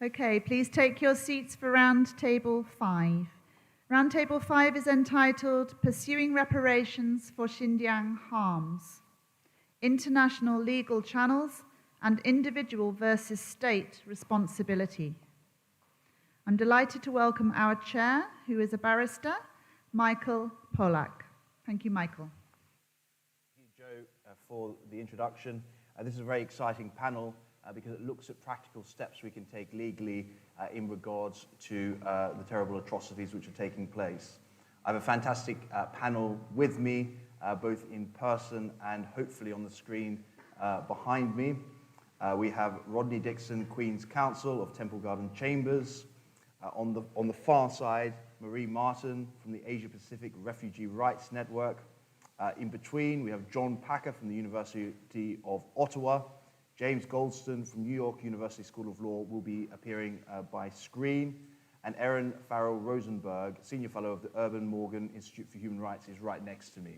Okay, please take your seats for Roundtable 5. Roundtable 5 is entitled Pursuing Reparations for Xinjiang Harms, International Legal Channels and Individual versus State Responsibility. I'm delighted to welcome our chair, who is a barrister, Michael Polak. Thank you, Michael. Thank you, Joe, for the introduction. This is a very exciting panel because it looks at practical steps we can take legally in regards to the terrible atrocities which are taking place. I have a fantastic panel with me, both in person and hopefully on the screen behind me. We have Rodney DIXON, Queen's Counsel of Temple Garden Chambers. On the far side, Marie Martin from the Asia Pacific Refugee Rights Network. In between, we have John Packer from the University of Ottawa. James GOLDSTON from New York University School of Law will be appearing by screen. And Erin Farrell Rosenberg, Senior Fellow of the Urban Morgan Institute for Human Rights, is right next to me.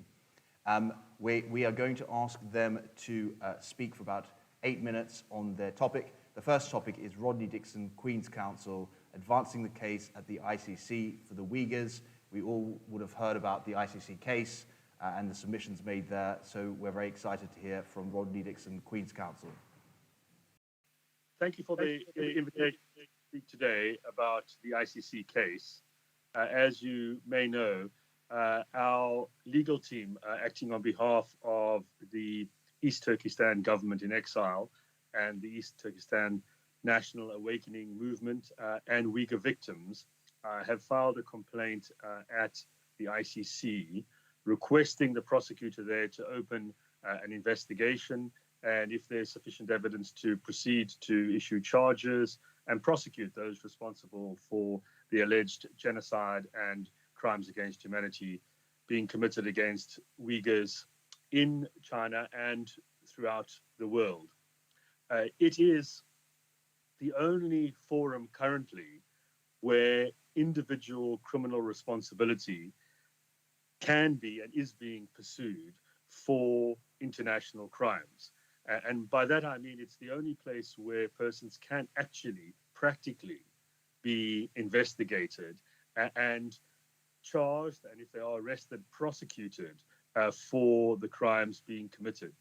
We are going to ask them to speak for about 8 minutes on their topic. The first topic is Rodney DIXON, Queen's Counsel, advancing the case at the ICC for the Uyghurs. We all would have heard about the ICC case and the submissions made there, so we're very excited to hear from Rodney DIXON, Queen's Counsel. Thank you for the invitation to speak today about the ICC case. As you may know, our legal team, acting on behalf of the East Turkestan government in exile and the East Turkestan National Awakening Movement and Uyghur victims, have filed a complaint at the ICC requesting the prosecutor there to open an investigation and, if there's sufficient evidence, to proceed to issue charges and prosecute those responsible for the alleged genocide and crimes against humanity being committed against Uyghurs in China and throughout the world. It is the only forum currently where individual criminal responsibility can be and is being pursued for international crimes. And by that I mean it's the only place where persons can actually, practically, be investigated and charged, and if they are arrested, prosecuted for the crimes being committed.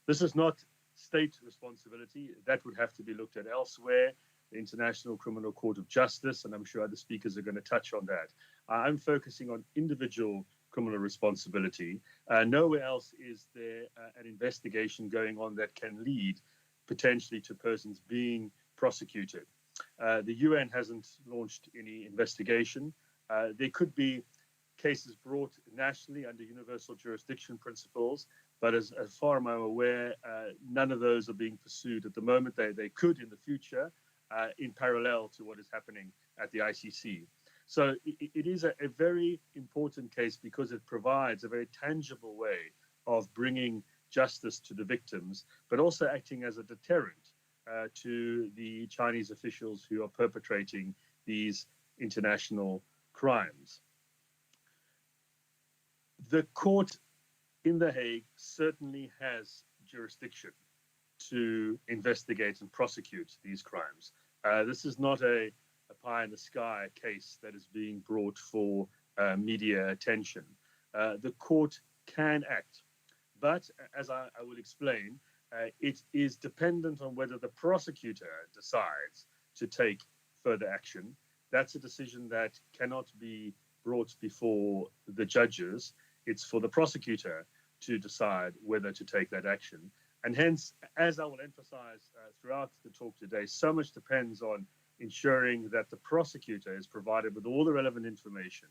This is not state responsibility. That would have to be looked at elsewhere, the International Criminal Court of Justice, and I'm sure other speakers are going to touch on that. I'm focusing on individual criminal responsibility. Nowhere else is there an investigation going on that can lead potentially to persons being prosecuted. The UN hasn't launched any investigation. There could be cases brought nationally under universal jurisdiction principles, but as far as I'm aware, none of those are being pursued at the moment. They could in the future, in parallel to what is happening at the ICC. So it is a very important case because it provides a very tangible way of bringing justice to the victims, but also acting as a deterrent to the Chinese officials who are perpetrating these international crimes. The court in The Hague certainly has jurisdiction to investigate and prosecute these crimes. This is not a pie-in-the-sky case that is being brought for media attention. The court can act, but as I will explain, it is dependent on whether the prosecutor decides to take further action. That's a decision that cannot be brought before the judges. It's for the prosecutor to decide whether to take that action. And hence, as I will emphasize throughout the talk today, so much depends on ensuring that the prosecutor is provided with all the relevant information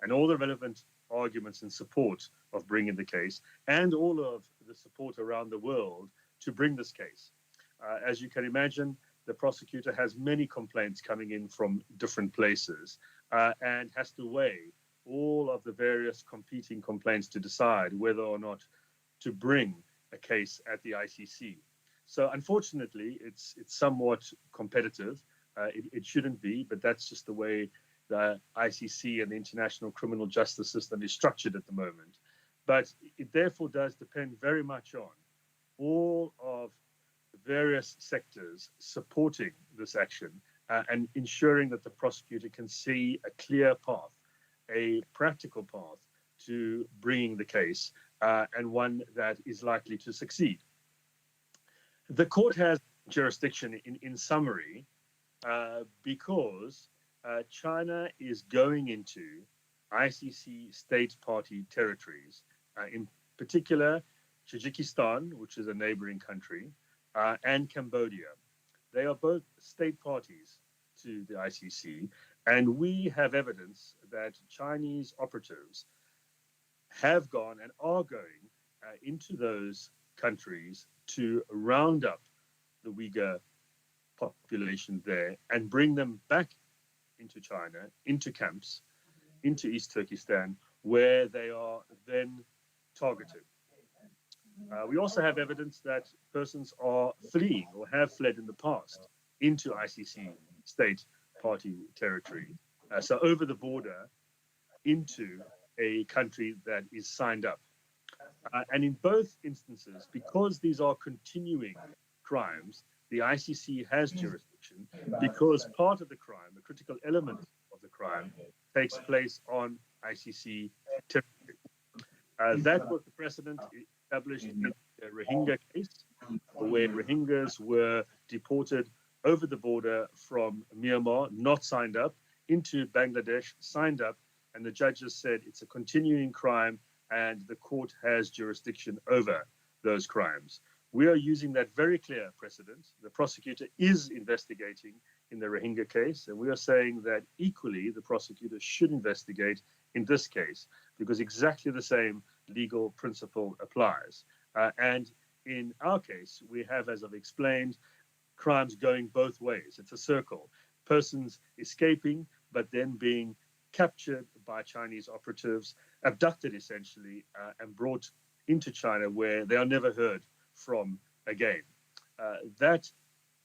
and all the relevant arguments in support of bringing the case and all of the support around the world to bring this case. As you can imagine, the prosecutor has many complaints coming in from different places and has to weigh all of the various competing complaints to decide whether or not to bring a case at the ICC. So unfortunately, it's somewhat competitive. It shouldn't be, but that's just the way the ICC and the international criminal justice system is structured at the moment. But it therefore does depend very much on all of the various sectors supporting this action and ensuring that the prosecutor can see a clear path, a practical path to bringing the case, and one that is likely to succeed. The court has jurisdiction in summary because China is going into ICC state party territories, in particular Tajikistan, which is a neighboring country, and Cambodia. They are both state parties to the ICC, and we have evidence that Chinese operatives have gone and are going into those countries to round up the Uyghur population there and bring them back into China, into camps, into East Turkestan, where they are then targeted. We also have evidence that persons are fleeing or have fled in the past into ICC state party territory. So over the border into a country that is signed up. And in both instances, because these are continuing crimes, the ICC has jurisdiction because part of the crime, a critical element of the crime, takes place on ICC territory. That was the precedent established in the Rohingya case, where Rohingyas were deported over the border from Myanmar, not signed up, into Bangladesh, signed up, and the judges said it's a continuing crime and the court has jurisdiction over those crimes. We are using that very clear precedent. The prosecutor is investigating in the Rohingya case, and we are saying that equally the prosecutor should investigate in this case because exactly the same legal principle applies. And in our case, we have, as I've explained, crimes going both ways. It's a circle. Persons escaping, but then being captured by Chinese operatives, abducted essentially, and brought into China where they are never heard from again. That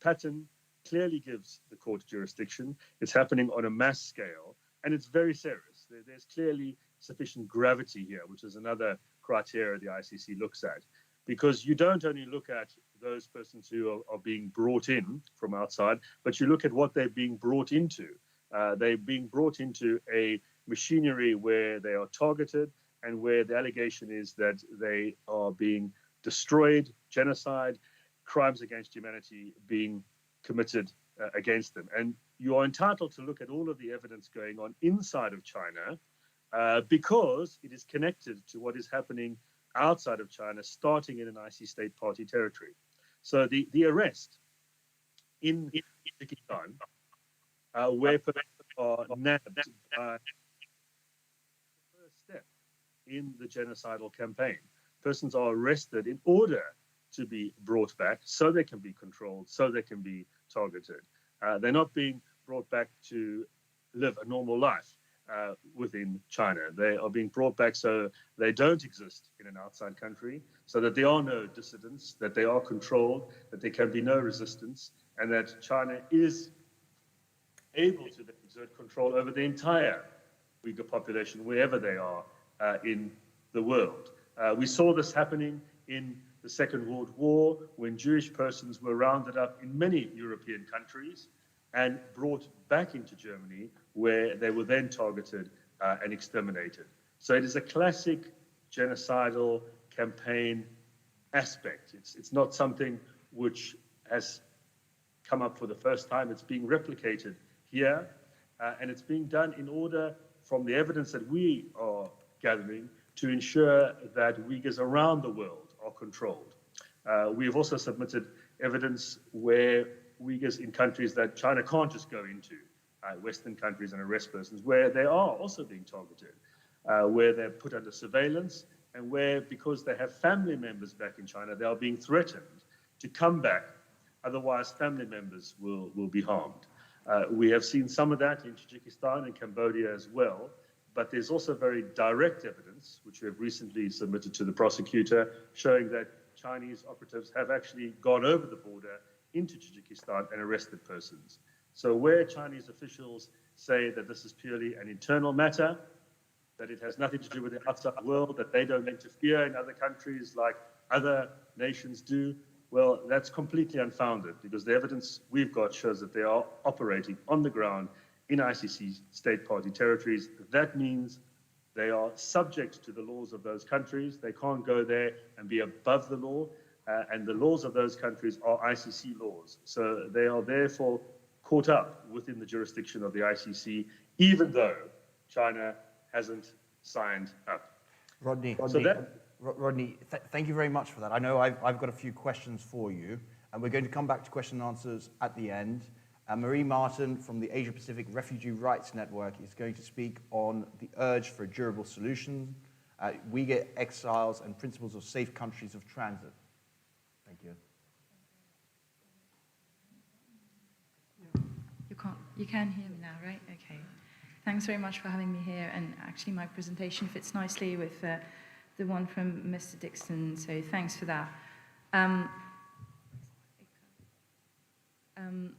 pattern clearly gives the court jurisdiction. It's happening on a mass scale, and it's very serious. There's clearly sufficient gravity here, which is another criteria the ICC looks at, because you don't only look at those persons who are being brought in from outside, but you look at what they're being brought into. They're being brought into a machinery where they are targeted and where the allegation is that they are being destroyed, genocide, crimes against humanity being committed against them. And you are entitled to look at all of the evidence going on inside of China because it is connected to what is happening outside of China, starting in an IC state party territory. So the arrest in Uzbekistan, where persons are nabbed by the first step in the genocidal campaign. Persons are arrested in order to be brought back so they can be controlled, so they can be targeted. They're not being brought back to live a normal life within China. They are being brought back so they don't exist in an outside country, so that there are no dissidents, that they are controlled, that there can be no resistance, and that China is able to exert control over the entire Uyghur population, wherever they are in the world. We saw this happening in the Second World War when Jewish persons were rounded up in many European countries and brought back into Germany, where they were then targeted and exterminated. So it is a classic genocidal campaign aspect. It's not something which has come up for the first time. It's being replicated here, and it's being done in order, from the evidence that we are gathering, to ensure that Uyghurs around the world are controlled. We have also submitted evidence where Uyghurs in countries that China can't just go into, Western countries, and arrest persons, where they are also being targeted, where they're put under surveillance, and where, because they have family members back in China, they are being threatened to come back, otherwise family members will be harmed. We have seen some of that in Tajikistan and Cambodia as well, but there's also very direct evidence, which we have recently submitted to the prosecutor, showing that Chinese operatives have actually gone over the border into Tajikistan and arrested persons. So where Chinese officials say that this is purely an internal matter, that it has nothing to do with the outside world, that they don't interfere in other countries like other nations do, Well, that's completely unfounded because the evidence we've got shows that they are operating on the ground in ICC state party territories. That means they are subject to the laws of those countries. They can't go there and be above the law. And the laws of those countries are ICC laws. So they are therefore caught up within the jurisdiction of the ICC, even though China hasn't signed up. Rodney, thank you very much for that. I know I've got a few questions for you, and we're going to come back to question and answers at the end. Marie Martin from the Asia Pacific Refugee Rights Network is going to speak on the urge for a durable solution, Uyghur exiles and principles of safe countries of transit. Thank you. You can hear me now, right? Okay. Thanks very much for having me here. And actually, my presentation fits nicely with the one from Mr. DIXON, so thanks for that.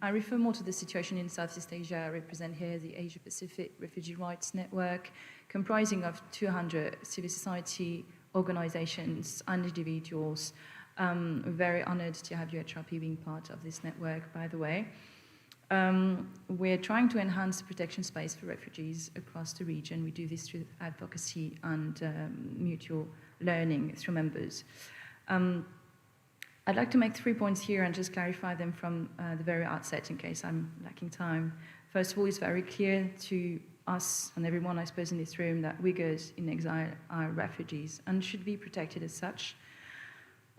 I refer more to the situation in Southeast Asia. I represent here the Asia Pacific Refugee Rights Network, comprising of 200 civil society organizations and individuals. Very honored to have UHRP being part of this network, by the way. We're trying to enhance the protection space for refugees across the region. We do this through advocacy and mutual learning through members. I'd like to make 3 points here and just clarify them from the very outset in case I'm lacking time. First of all, it's very clear to us and everyone, I suppose, in this room that Uyghurs in exile are refugees and should be protected as such.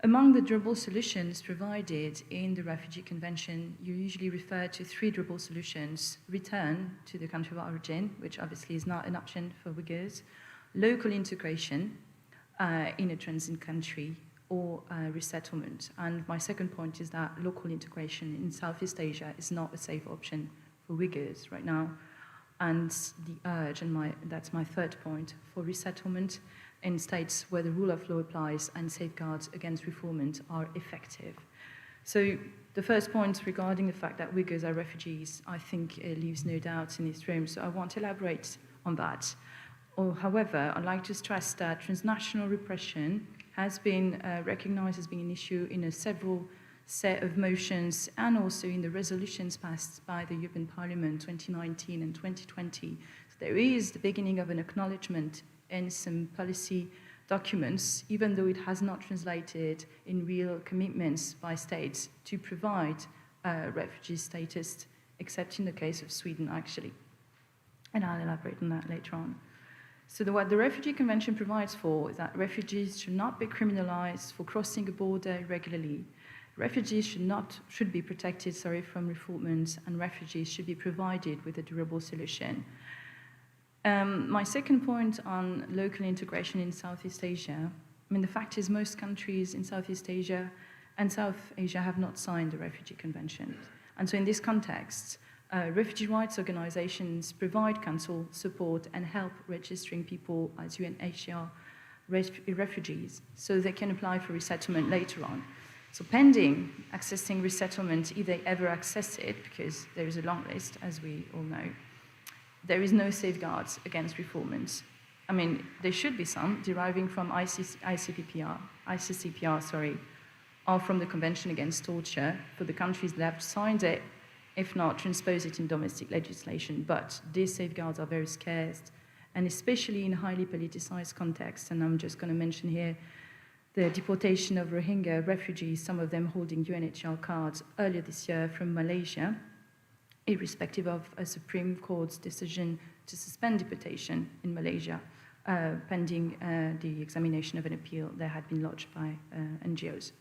Among the durable solutions provided in the Refugee Convention, you usually refer to 3 durable solutions: return to the country of origin, which obviously is not an option for Uyghurs, local integration in a transit country, or resettlement. And my second point is that local integration in Southeast Asia is not a safe option for Uyghurs right now. And the urge, and that's my third point, for resettlement in states where the rule of law applies and safeguards against refoulement are effective. So the first point regarding the fact that Uyghurs are refugees, I think leaves no doubt in this room, so I won't elaborate on that. However, I'd like to stress that transnational repression has been recognized as being an issue in a several set of motions and also in the resolutions passed by the European Parliament 2019 and 2020. So there is the beginning of an acknowledgement in some policy documents, even though it has not translated in real commitments by states to provide refugee status, except in the case of Sweden, actually. And I'll elaborate on that later on. So what the Refugee Convention provides for is that refugees should not be criminalized for crossing a border irregularly. Refugees should be protected from refoulement, and refugees should be provided with a durable solution. My second point on local integration in Southeast Asia, the fact is most countries in Southeast Asia and South Asia have not signed the Refugee Convention. And so in this context, refugee rights organizations provide counsel, support, and help registering people as UNHCR refugees so they can apply for resettlement later on. So pending accessing resettlement, if they ever access it, because there is a long list, as we all know, there is no safeguards against refoulement. There should be some deriving from ICCPR, or from the Convention Against Torture for the countries that have signed it, if not transpose it in domestic legislation. But these safeguards are very scarce, and especially in highly politicized contexts. And I'm just going to mention here the deportation of Rohingya refugees, some of them holding UNHCR cards earlier this year from Malaysia, irrespective of a Supreme Court's decision to suspend deportation in Malaysia, pending the examination of an appeal that had been lodged by NGOs.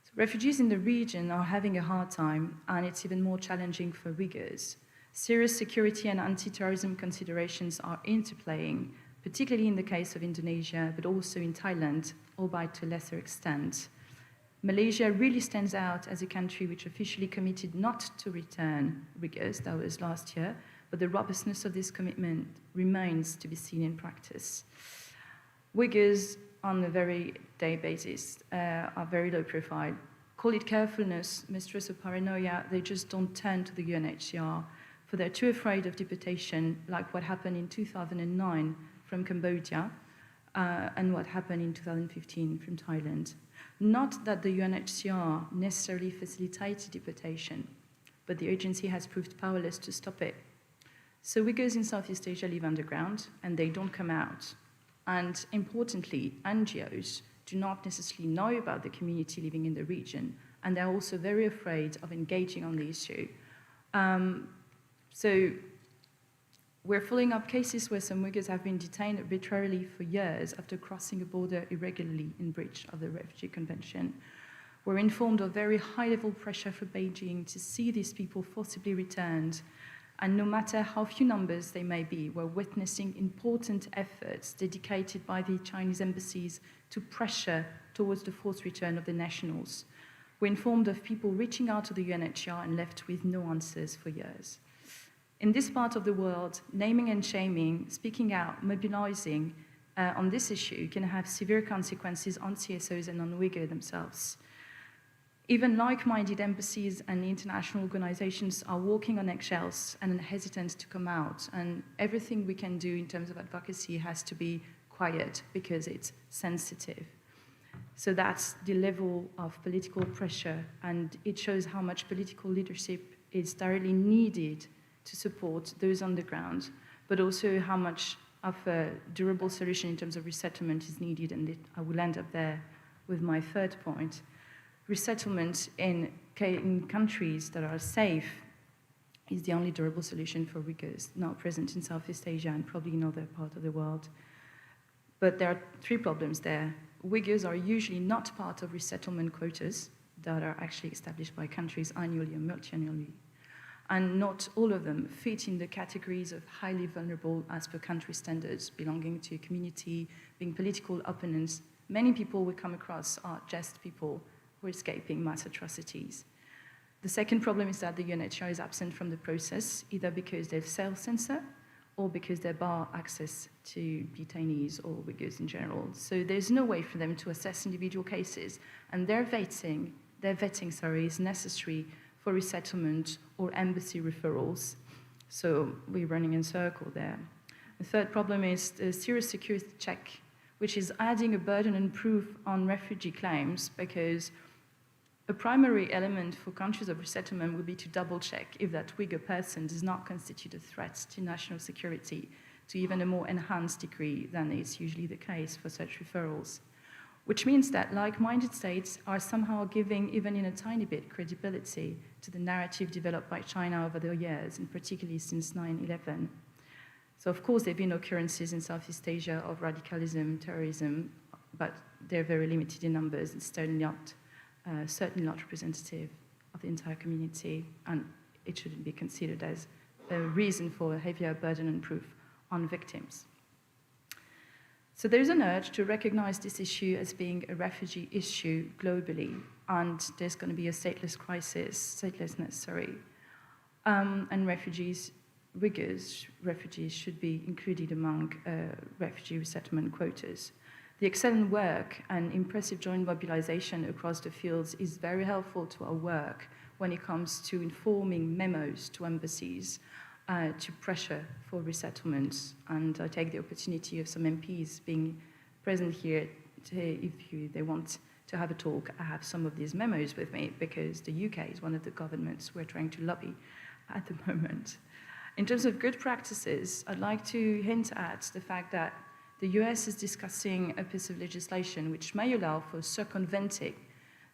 So refugees in the region are having a hard time, and it's even more challenging for Uyghurs. Serious security and anti-terrorism considerations are interplaying, particularly in the case of Indonesia, but also in Thailand, albeit to a lesser extent. Malaysia really stands out as a country which officially committed not to return Uyghurs, that was last year, but the robustness of this commitment remains to be seen in practice. Uyghurs, on a very day basis, are very low profile. Call it carefulness, mistrust of paranoia, they just don't turn to the UNHCR, for they're too afraid of deportation, like what happened in 2009 from Cambodia, and what happened in 2015 from Thailand. Not that the UNHCR necessarily facilitated deportation, but the agency has proved powerless to stop it. So Uyghurs in Southeast Asia live underground, and they don't come out. And importantly, NGOs do not necessarily know about the community living in the region, and they're also very afraid of engaging on the issue. So we're following up cases where some Uyghurs have been detained arbitrarily for years after crossing a border irregularly in breach of the Refugee Convention. We're informed of very high-level pressure for Beijing to see these people forcibly returned. And no matter how few numbers they may be, we're witnessing important efforts dedicated by the Chinese embassies to pressure towards the forced return of the nationals. We're informed of people reaching out to the UNHCR and left with no answers for years. In this part of the world, naming and shaming, speaking out, mobilizing on this issue can have severe consequences on CSOs and on Uyghur themselves. Even like-minded embassies and international organizations are walking on eggshells and hesitant to come out, and everything we can do in terms of advocacy has to be quiet because it's sensitive. So that's the level of political pressure, and it shows how much political leadership is directly needed to support those on the ground, but also how much of a durable solution in terms of resettlement is needed, and I will end up there with my third point. Resettlement in countries that are safe is the only durable solution for Uyghurs now present in Southeast Asia and probably in other parts of the world. But there are three problems there. Uyghurs are usually not part of resettlement quotas that are actually established by countries annually or multi-annually. And not all of them fit in the categories of highly vulnerable as per country standards, belonging to a community, being political opponents. Many people we come across are just people who are escaping mass atrocities. The second problem is that the UNHCR is absent from the process, either because they've self-censor or because they bar access to detainees or Uyghurs in general. So there's no way for them to assess individual cases, and their vetting is necessary for resettlement or embassy referrals. So we're running in circle there. The third problem is the serious security check, which is adding a burden and proof on refugee claims, because a primary element for countries of resettlement would be to double-check if that Uyghur person does not constitute a threat to national security to even a more enhanced degree than is usually the case for such referrals. Which means that like-minded states are somehow giving, even in a tiny bit, credibility to the narrative developed by China over the years, and particularly since 9/11. So of course there have been occurrences in Southeast Asia of radicalism, terrorism, but they're very limited in numbers. It's certainly not representative of the entire community, and it shouldn't be considered as a reason for a heavier burden and proof on victims. So there's an urge to recognize this issue as being a refugee issue globally, and there's going to be a statelessness, and Uyghurs refugees should be included among refugee resettlement quotas. The excellent work and impressive joint mobilization across the fields is very helpful to our work when it comes to informing memos to embassies to pressure for resettlements. And I take the opportunity of some MPs being present here if they want to have a talk. I have some of these memos with me because the UK is one of the governments we're trying to lobby at the moment. In terms of good practices, I'd like to hint at the fact that the US is discussing a piece of legislation which may allow for circumventing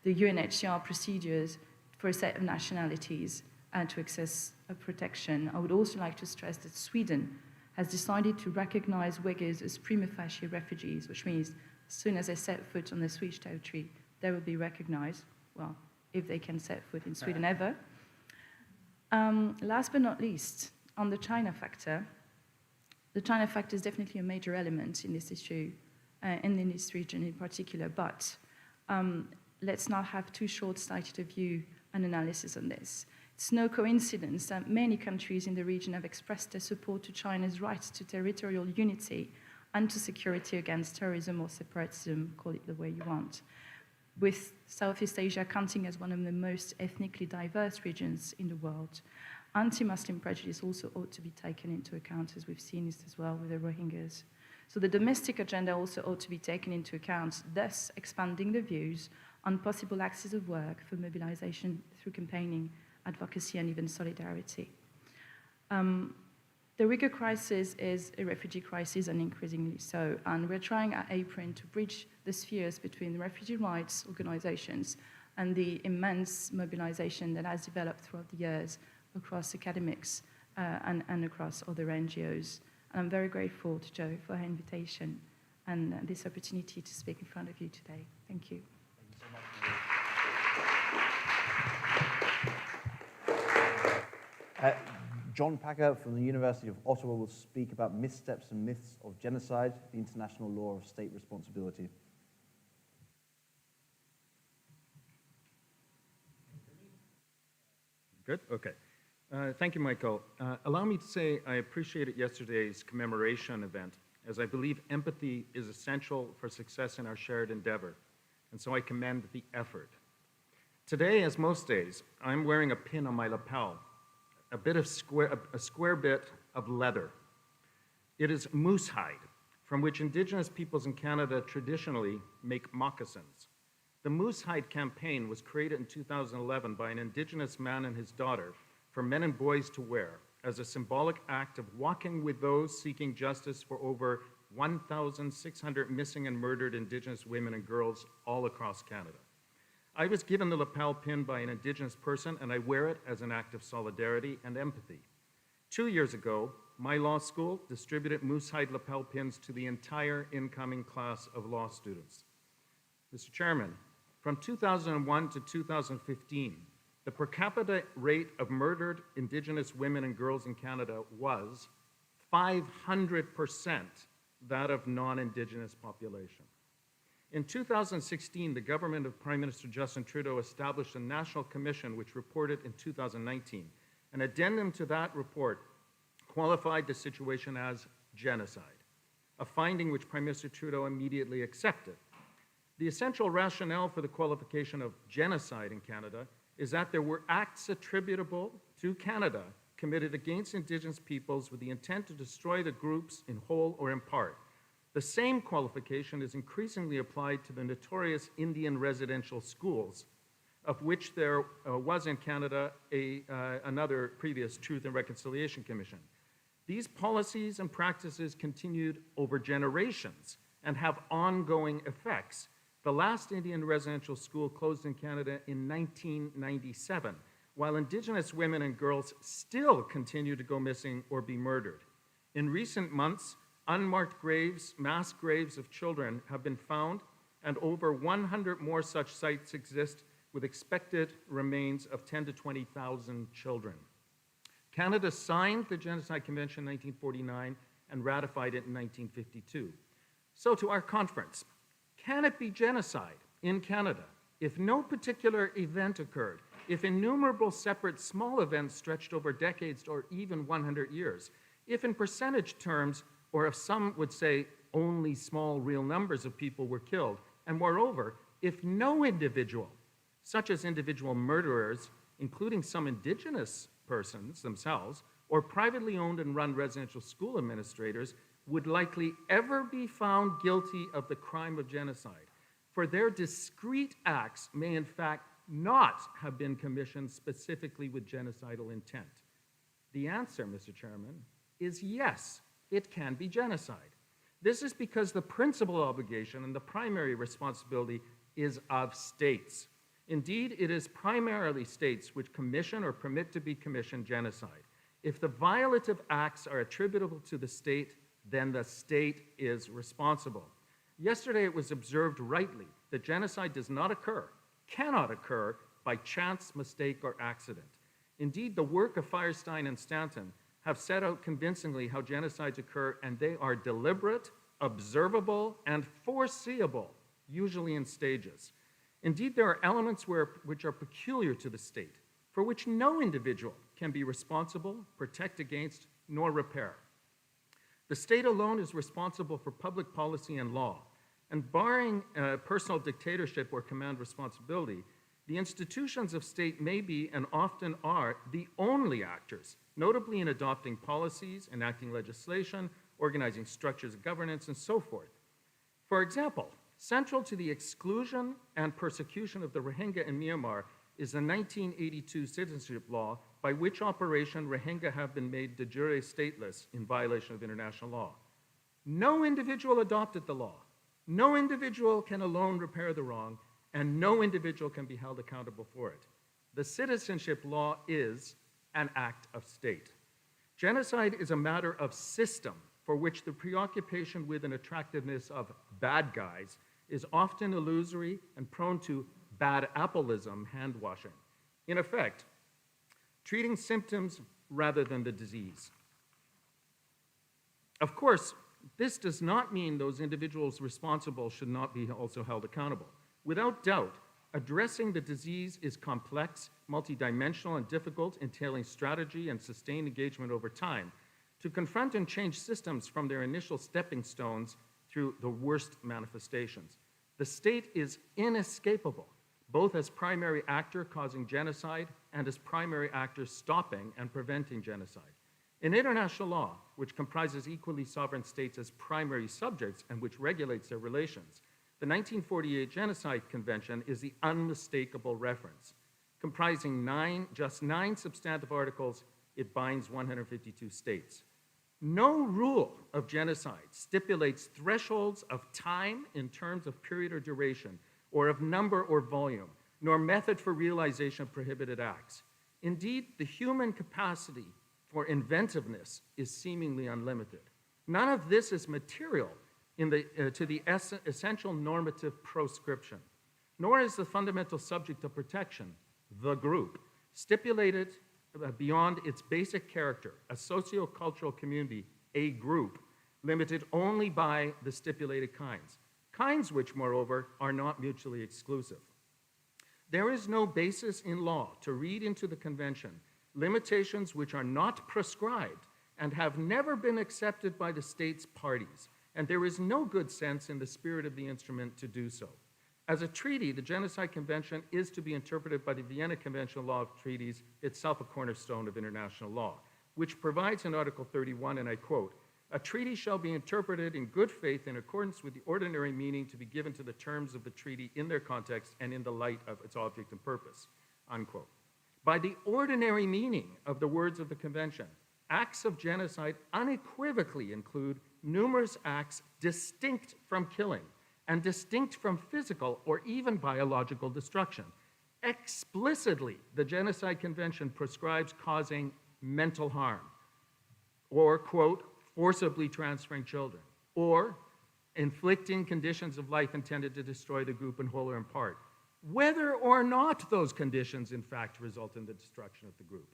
the UNHCR procedures for a set of nationalities and to access a protection. I would also like to stress that Sweden has decided to recognize Uyghurs as prima facie refugees, which means as soon as they set foot on the Swedish territory, they will be recognized, well, if they can set foot in Sweden ever. Last but not least, on the China factor, the China factor is definitely a major element in this issue, and in this region in particular, but let's not have too short-sighted a view and analysis on this. It's no coincidence that many countries in the region have expressed their support to China's right to territorial unity and to security against terrorism or separatism, call it the way you want, with Southeast Asia counting as one of the most ethnically diverse regions in the world. Anti-Muslim prejudice also ought to be taken into account, as we've seen this as well with the Rohingyas. So the domestic agenda also ought to be taken into account, thus expanding the views on possible axes of work for mobilization through campaigning, advocacy, and even solidarity. The Uyghur crisis is a refugee crisis, and increasingly so, and we're trying at APRIN to bridge the spheres between the refugee rights organizations and the immense mobilization that has developed throughout the years across academics and across other NGOs. And I'm very grateful to Joe for her invitation and this opportunity to speak in front of you today. Thank you. Thank you so much. John Packer from the University of Ottawa will speak about missteps and myths of genocide, the international law of state responsibility. Good? Okay. Thank you, Michael. Allow me to say I appreciated yesterday's commemoration event, as I believe empathy is essential for success in our shared endeavor, and so I commend the effort. Today, as most days, I'm wearing a pin on my lapel, a square bit of leather. It is moose hide, from which Indigenous peoples in Canada traditionally make moccasins. The Moose Hide campaign was created in 2011 by an Indigenous man and his daughter for men and boys to wear as a symbolic act of walking with those seeking justice for over 1,600 missing and murdered Indigenous women and girls all across Canada. I was given the lapel pin by an Indigenous person, and I wear it as an act of solidarity and empathy. 2 years ago, my law school distributed moose hide lapel pins to the entire incoming class of law students. Mr. Chairman, from 2001 to 2015, the per capita rate of murdered Indigenous women and girls in Canada was 500% that of non-Indigenous population. In 2016, the government of Prime Minister Justin Trudeau established a national commission which reported in 2019. An addendum to that report qualified the situation as genocide, a finding which Prime Minister Trudeau immediately accepted. The essential rationale for the qualification of genocide in Canada is that there were acts attributable to Canada committed against Indigenous peoples with the intent to destroy the groups in whole or in part. The same qualification is increasingly applied to the notorious Indian residential schools, of which there was in Canada another previous Truth and Reconciliation Commission. These policies and practices continued over generations and have ongoing effects. The last Indian residential school closed in Canada in 1997, while Indigenous women and girls still continue to go missing or be murdered. In recent months, unmarked graves, mass graves of children have been found, and over 100 more such sites exist with expected remains of 10 to 20,000 children. Canada signed the Genocide Convention in 1949 and ratified it in 1952. So to our conference, can it be genocide in Canada if no particular event occurred, if innumerable separate small events stretched over decades or even 100 years, if in percentage terms, or if some would say only small real numbers of people were killed, and moreover, if no individual, such as individual murderers, including some Indigenous persons themselves, or privately owned and run residential school administrators, would likely ever be found guilty of the crime of genocide, for their discrete acts may in fact not have been commissioned specifically with genocidal intent. The answer, Mr. Chairman, is yes, it can be genocide. This is because the principal obligation and the primary responsibility is of states. Indeed, it is primarily states which commission or permit to be commissioned genocide. If the violative acts are attributable to the state, then the state is responsible. Yesterday, it was observed rightly that genocide does not occur, cannot occur by chance, mistake, or accident. Indeed, the work of Firestein and Stanton have set out convincingly how genocides occur, and they are deliberate, observable, and foreseeable, usually in stages. Indeed, there are elements which are peculiar to the state, for which no individual can be responsible, protect against, nor repair. The state alone is responsible for public policy and law, and barring personal dictatorship or command responsibility, the institutions of state may be, and often are, the only actors, notably in adopting policies, enacting legislation, organizing structures of governance, and so forth. For example, central to the exclusion and persecution of the Rohingya in Myanmar is the 1982 citizenship law, by which operation Rohingya have been made de jure stateless in violation of international law. No individual adopted the law. No individual can alone repair the wrong, and no individual can be held accountable for it. The citizenship law is an act of state. Genocide is a matter of system for which the preoccupation with and attractiveness of bad guys is often illusory and prone to bad appleism, hand-washing. In effect, treating symptoms rather than the disease. Of course, this does not mean those individuals responsible should not be also held accountable. Without doubt, addressing the disease is complex, multidimensional, and difficult, entailing strategy and sustained engagement over time to confront and change systems from their initial stepping stones through the worst manifestations. The state is inescapable, both as primary actor causing genocide and as primary actor stopping and preventing genocide. In international law, which comprises equally sovereign states as primary subjects and which regulates their relations, the 1948 Genocide Convention is the unmistakable reference. Comprising just nine substantive articles, it binds 152 states. No rule of genocide stipulates thresholds of time in terms of period or duration, or of number or volume, nor method for realization of prohibited acts. Indeed, the human capacity for inventiveness is seemingly unlimited. None of this is material to the essential normative proscription, nor is the fundamental subject of protection, the group, stipulated beyond its basic character, a socio-cultural community, a group, limited only by the stipulated kinds which, moreover, are not mutually exclusive. There is no basis in law to read into the convention limitations which are not prescribed and have never been accepted by the state's parties, and there is no good sense in the spirit of the instrument to do so. As a treaty, the Genocide Convention is to be interpreted by the Vienna Conventional Law of Treaties, itself a cornerstone of international law, which provides in Article 31, and I quote, "A treaty shall be interpreted in good faith in accordance with the ordinary meaning to be given to the terms of the treaty in their context and in the light of its object and purpose," unquote. By the ordinary meaning of the words of the Convention, acts of genocide unequivocally include numerous acts distinct from killing and distinct from physical or even biological destruction. Explicitly, the Genocide Convention prescribes causing mental harm, or, quote, forcibly transferring children, or inflicting conditions of life intended to destroy the group in whole or in part, whether or not those conditions in fact result in the destruction of the group.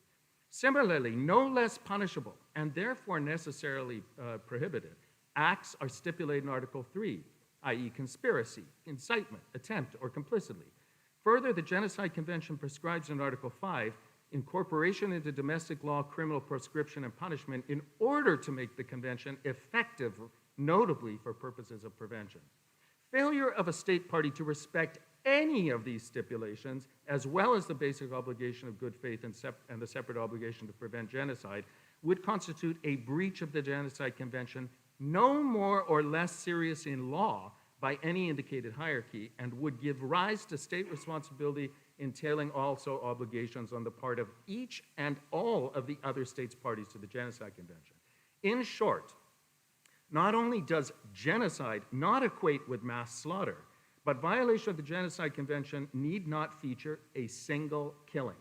Similarly, no less punishable, and therefore necessarily prohibited, acts are stipulated in Article 3, i.e. conspiracy, incitement, attempt, or complicity. Further, the Genocide Convention prescribes in Article 5 incorporation into domestic law, criminal proscription, and punishment in order to make the convention effective, notably for purposes of prevention. Failure of a state party to respect any of these stipulations, as well as the basic obligation of good faith and the separate obligation to prevent genocide, would constitute a breach of the Genocide Convention no more or less serious in law by any indicated hierarchy, and would give rise to state responsibility entailing also obligations on the part of each and all of the other states parties to the Genocide Convention. In short, not only does genocide not equate with mass slaughter, but violation of the Genocide Convention need not feature a single killing.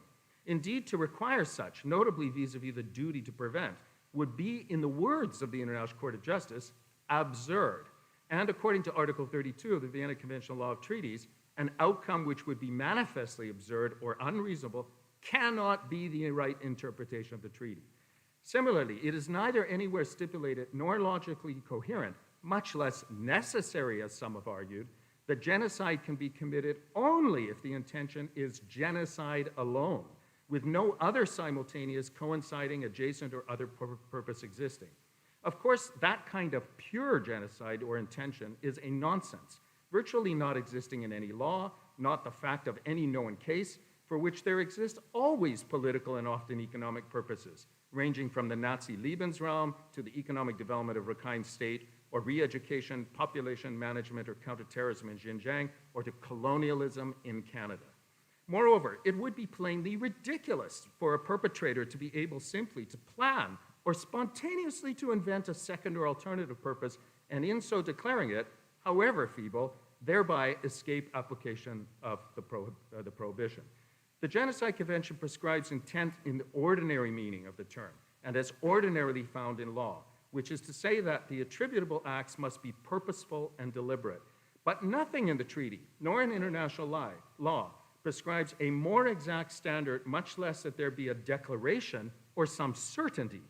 Indeed, to require such, notably vis-a-vis the duty to prevent, would be, in the words of the International Court of Justice, absurd, and according to Article 32 of the Vienna Conventional Law of Treaties, an outcome which would be manifestly absurd or unreasonable cannot be the right interpretation of the treaty. Similarly, it is neither anywhere stipulated nor logically coherent, much less necessary, as some have argued, that genocide can be committed only if the intention is genocide alone, with no other simultaneous, coinciding, adjacent, or other purpose existing. Of course, that kind of pure genocide or intention is a nonsense, virtually not existing in any law, not the fact of any known case, for which there exist always political and often economic purposes, ranging from the Nazi Lebensraum to the economic development of Rakhine State, or re-education, population management, or counterterrorism in Xinjiang, or to colonialism in Canada. Moreover, it would be plainly ridiculous for a perpetrator to be able simply to plan or spontaneously to invent a second or alternative purpose, and in so declaring it, however feeble, thereby escape application of the prohibition. The Genocide Convention prescribes intent in the ordinary meaning of the term, and as ordinarily found in law, which is to say that the attributable acts must be purposeful and deliberate. But nothing in the treaty, nor in international law, prescribes a more exact standard, much less that there be a declaration or some certainty.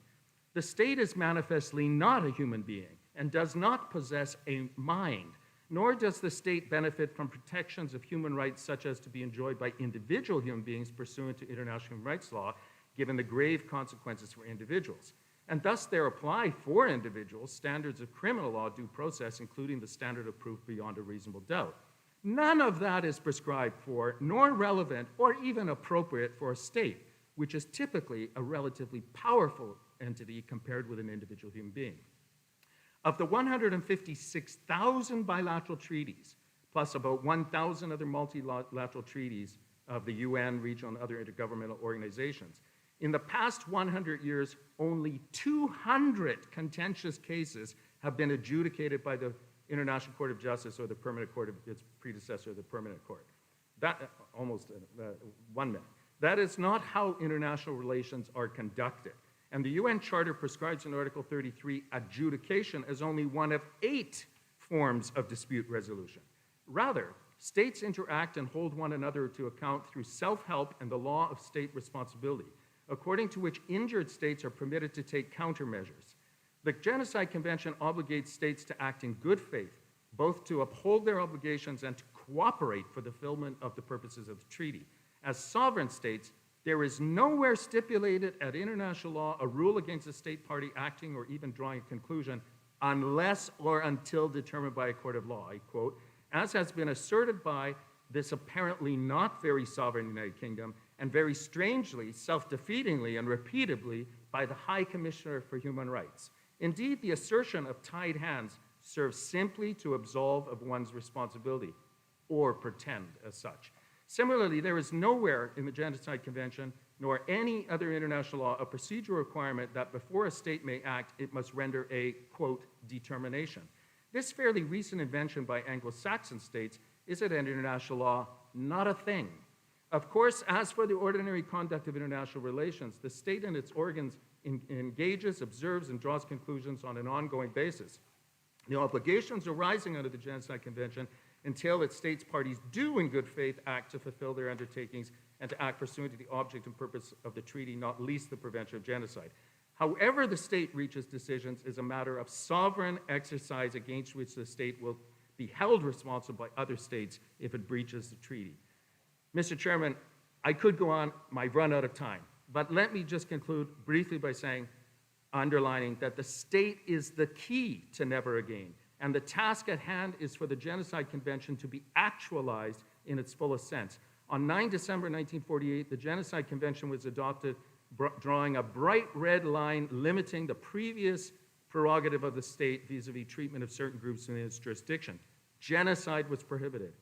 The state is manifestly not a human being and does not possess a mind, nor does the state benefit from protections of human rights such as to be enjoyed by individual human beings pursuant to international human rights law, given the grave consequences for individuals. And thus there apply for individuals standards of criminal law due process, including the standard of proof beyond a reasonable doubt. None of that is prescribed for, nor relevant or even appropriate for a state, which is typically a relatively powerful entity compared with an individual human being. Of the 156,000 bilateral treaties, plus about 1,000 other multilateral treaties of the UN, regional, and other intergovernmental organizations, in the past 100 years, only 200 contentious cases have been adjudicated by the International Court of Justice or the Permanent Court of its predecessor, the Permanent Court. That, almost 1 minute. That is not how international relations are conducted. And the UN Charter prescribes in Article 33 adjudication as only one of 8 forms of dispute resolution. Rather, states interact and hold one another to account through self-help and the law of state responsibility, according to which injured states are permitted to take countermeasures. The Genocide Convention obligates states to act in good faith, both to uphold their obligations and to cooperate for the fulfillment of the purposes of the treaty. As sovereign states, there is nowhere stipulated at international law a rule against a state party acting or even drawing a conclusion unless or until determined by a court of law, I quote, as has been asserted by this apparently not very sovereign United Kingdom and very strangely, self-defeatingly, and repeatedly by the High Commissioner for Human Rights. Indeed, the assertion of tied hands serves simply to absolve of one's responsibility or pretend as such. Similarly, there is nowhere in the Genocide Convention nor any other international law a procedural requirement that before a state may act, it must render a, quote, determination. This fairly recent invention by Anglo-Saxon states is in international law not a thing. Of course, as for the ordinary conduct of international relations, the state and its organs engages, observes, and draws conclusions on an ongoing basis. The obligations arising under the Genocide Convention entail that states parties do in good faith act to fulfill their undertakings and to act pursuant to the object and purpose of the treaty, not least the prevention of genocide. However the state reaches decisions is a matter of sovereign exercise against which the state will be held responsible by other states if it breaches the treaty. Mr. Chairman, I could go on, I've run out of time, but let me just conclude briefly by saying, underlining that the state is the key to never again, and the task at hand is for the Genocide Convention to be actualized in its fullest sense. On 9 December 1948, the Genocide Convention was adopted, drawing a bright red line limiting the previous prerogative of the state vis-a-vis treatment of certain groups in its jurisdiction. Genocide was prohibited.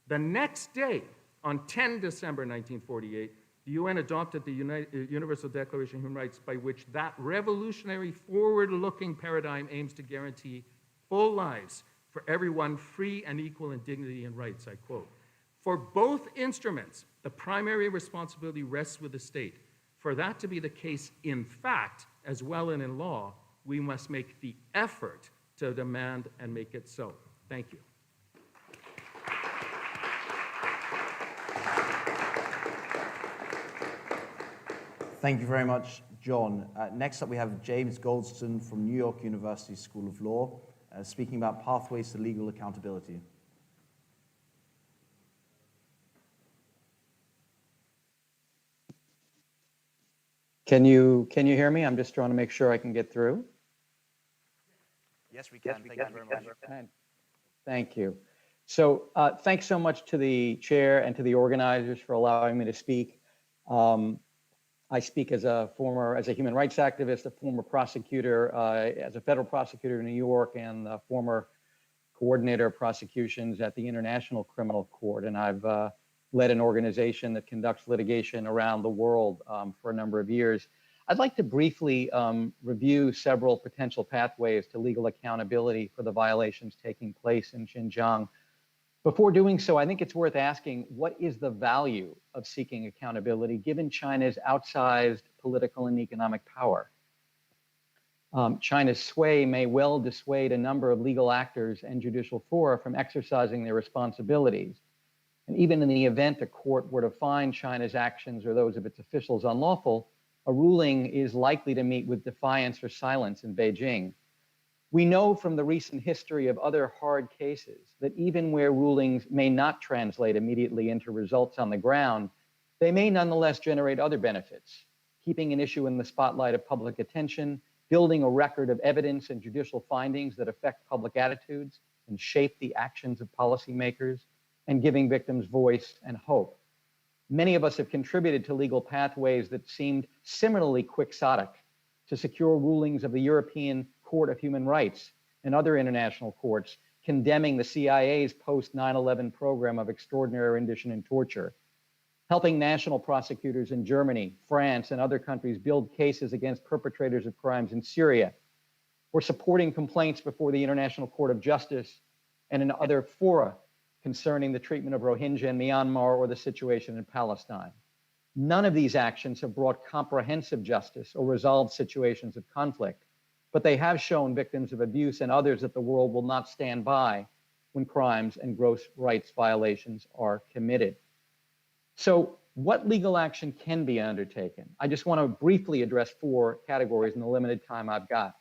The next day, on 10 December 1948, the UN adopted the Universal Declaration of Human Rights, by which that revolutionary, forward-looking paradigm aims to guarantee full lives for everyone free and equal in dignity and rights, I quote. For both instruments, the primary responsibility rests with the state. For that to be the case in fact, as well as in law, we must make the effort to demand and make it so. Thank you. Thank you very much, John. Next up, we have James GOLDSTON from New York University School of Law, speaking about pathways to legal accountability. Can you hear me? I'm just trying to make sure I can get through. Yes, we can. Thank you very much. Thank you. So thanks so much to the chair and to the organizers for allowing me to speak. I speak as a human rights activist, a former prosecutor, as a federal prosecutor in New York, and a former coordinator of prosecutions at the International Criminal Court. And I've led an organization that conducts litigation around the world for a number of years. I'd like to briefly review several potential pathways to legal accountability for the violations taking place in Xinjiang. Before doing so, I think it's worth asking, what is the value of seeking accountability given China's outsized political and economic power? China's sway may well dissuade a number of legal actors and judicial fora from exercising their responsibilities. And even in the event a court were to find China's actions or those of its officials unlawful, a ruling is likely to meet with defiance or silence in Beijing. We know from the recent history of other hard cases that even where rulings may not translate immediately into results on the ground, they may nonetheless generate other benefits, keeping an issue in the spotlight of public attention, building a record of evidence and judicial findings that affect public attitudes and shape the actions of policymakers, and giving victims voice and hope. Many of us have contributed to legal pathways that seemed similarly quixotic to secure rulings of the European Court of Human Rights and other international courts condemning the CIA's post-9/11 program of extraordinary rendition and torture, helping national prosecutors in Germany, France, and other countries build cases against perpetrators of crimes in Syria, or supporting complaints before the International Court of Justice and in other fora concerning the treatment of Rohingya in Myanmar or the situation in Palestine. None of these actions have brought comprehensive justice or resolved situations of conflict, but they have shown victims of abuse and others that the world will not stand by when crimes and gross rights violations are committed. So what legal action can be undertaken? I just want to briefly address 4 categories in the limited time I've got.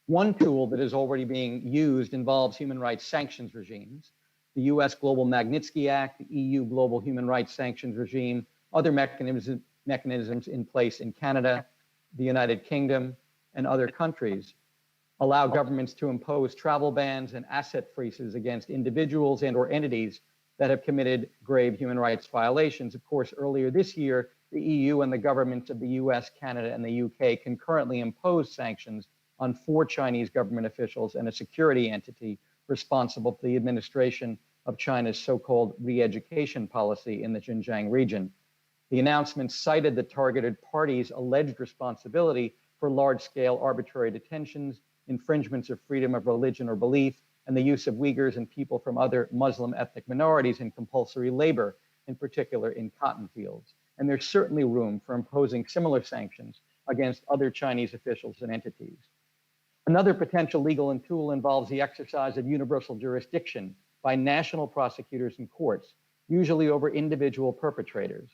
One tool that is already being used involves human rights sanctions regimes. The US Global Magnitsky Act, the EU Global Human Rights Sanctions Regime, other mechanisms in place in Canada, the United Kingdom, and other countries allow governments to impose travel bans and asset freezes against individuals and or entities that have committed grave human rights violations. Of course, earlier this year, the EU and the governments of the US, Canada, and the UK concurrently imposed sanctions on 4 Chinese government officials and a security entity responsible for the administration of China's so-called re-education policy in the Xinjiang region. The announcement cited the targeted parties' alleged responsibility for large-scale arbitrary detentions, infringements of freedom of religion or belief, and the use of Uyghurs and people from other Muslim ethnic minorities in compulsory labor, in particular in cotton fields. And there's certainly room for imposing similar sanctions against other Chinese officials and entities. Another potential legal tool involves the exercise of universal jurisdiction by national prosecutors and courts, usually over individual perpetrators.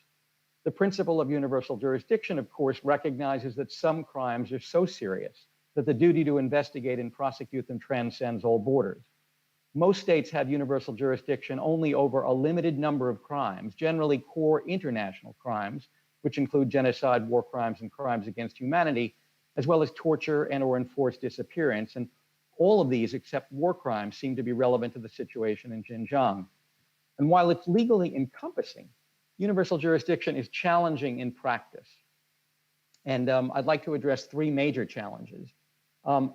The principle of universal jurisdiction, of course, recognizes that some crimes are so serious that the duty to investigate and prosecute them transcends all borders. Most states have universal jurisdiction only over a limited number of crimes, generally core international crimes, which include genocide, war crimes, and crimes against humanity, as well as torture and or enforced disappearance. And all of these, except war crimes, seem to be relevant to the situation in Xinjiang. And while it's legally encompassing, universal jurisdiction is challenging in practice. And I'd like to address 3 major challenges.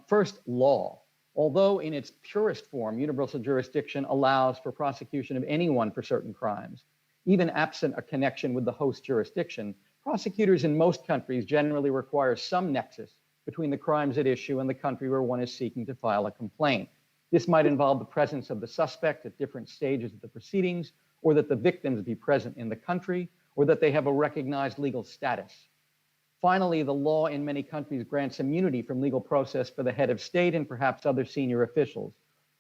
First, law. Although in its purest form, universal jurisdiction allows for prosecution of anyone for certain crimes, even absent a connection with the host jurisdiction, prosecutors in most countries generally require some nexus between the crimes at issue and the country where one is seeking to file a complaint. This might involve the presence of the suspect at different stages of the proceedings, or that the victims be present in the country, or that they have a recognized legal status. Finally, the law in many countries grants immunity from legal process for the head of state and perhaps other senior officials.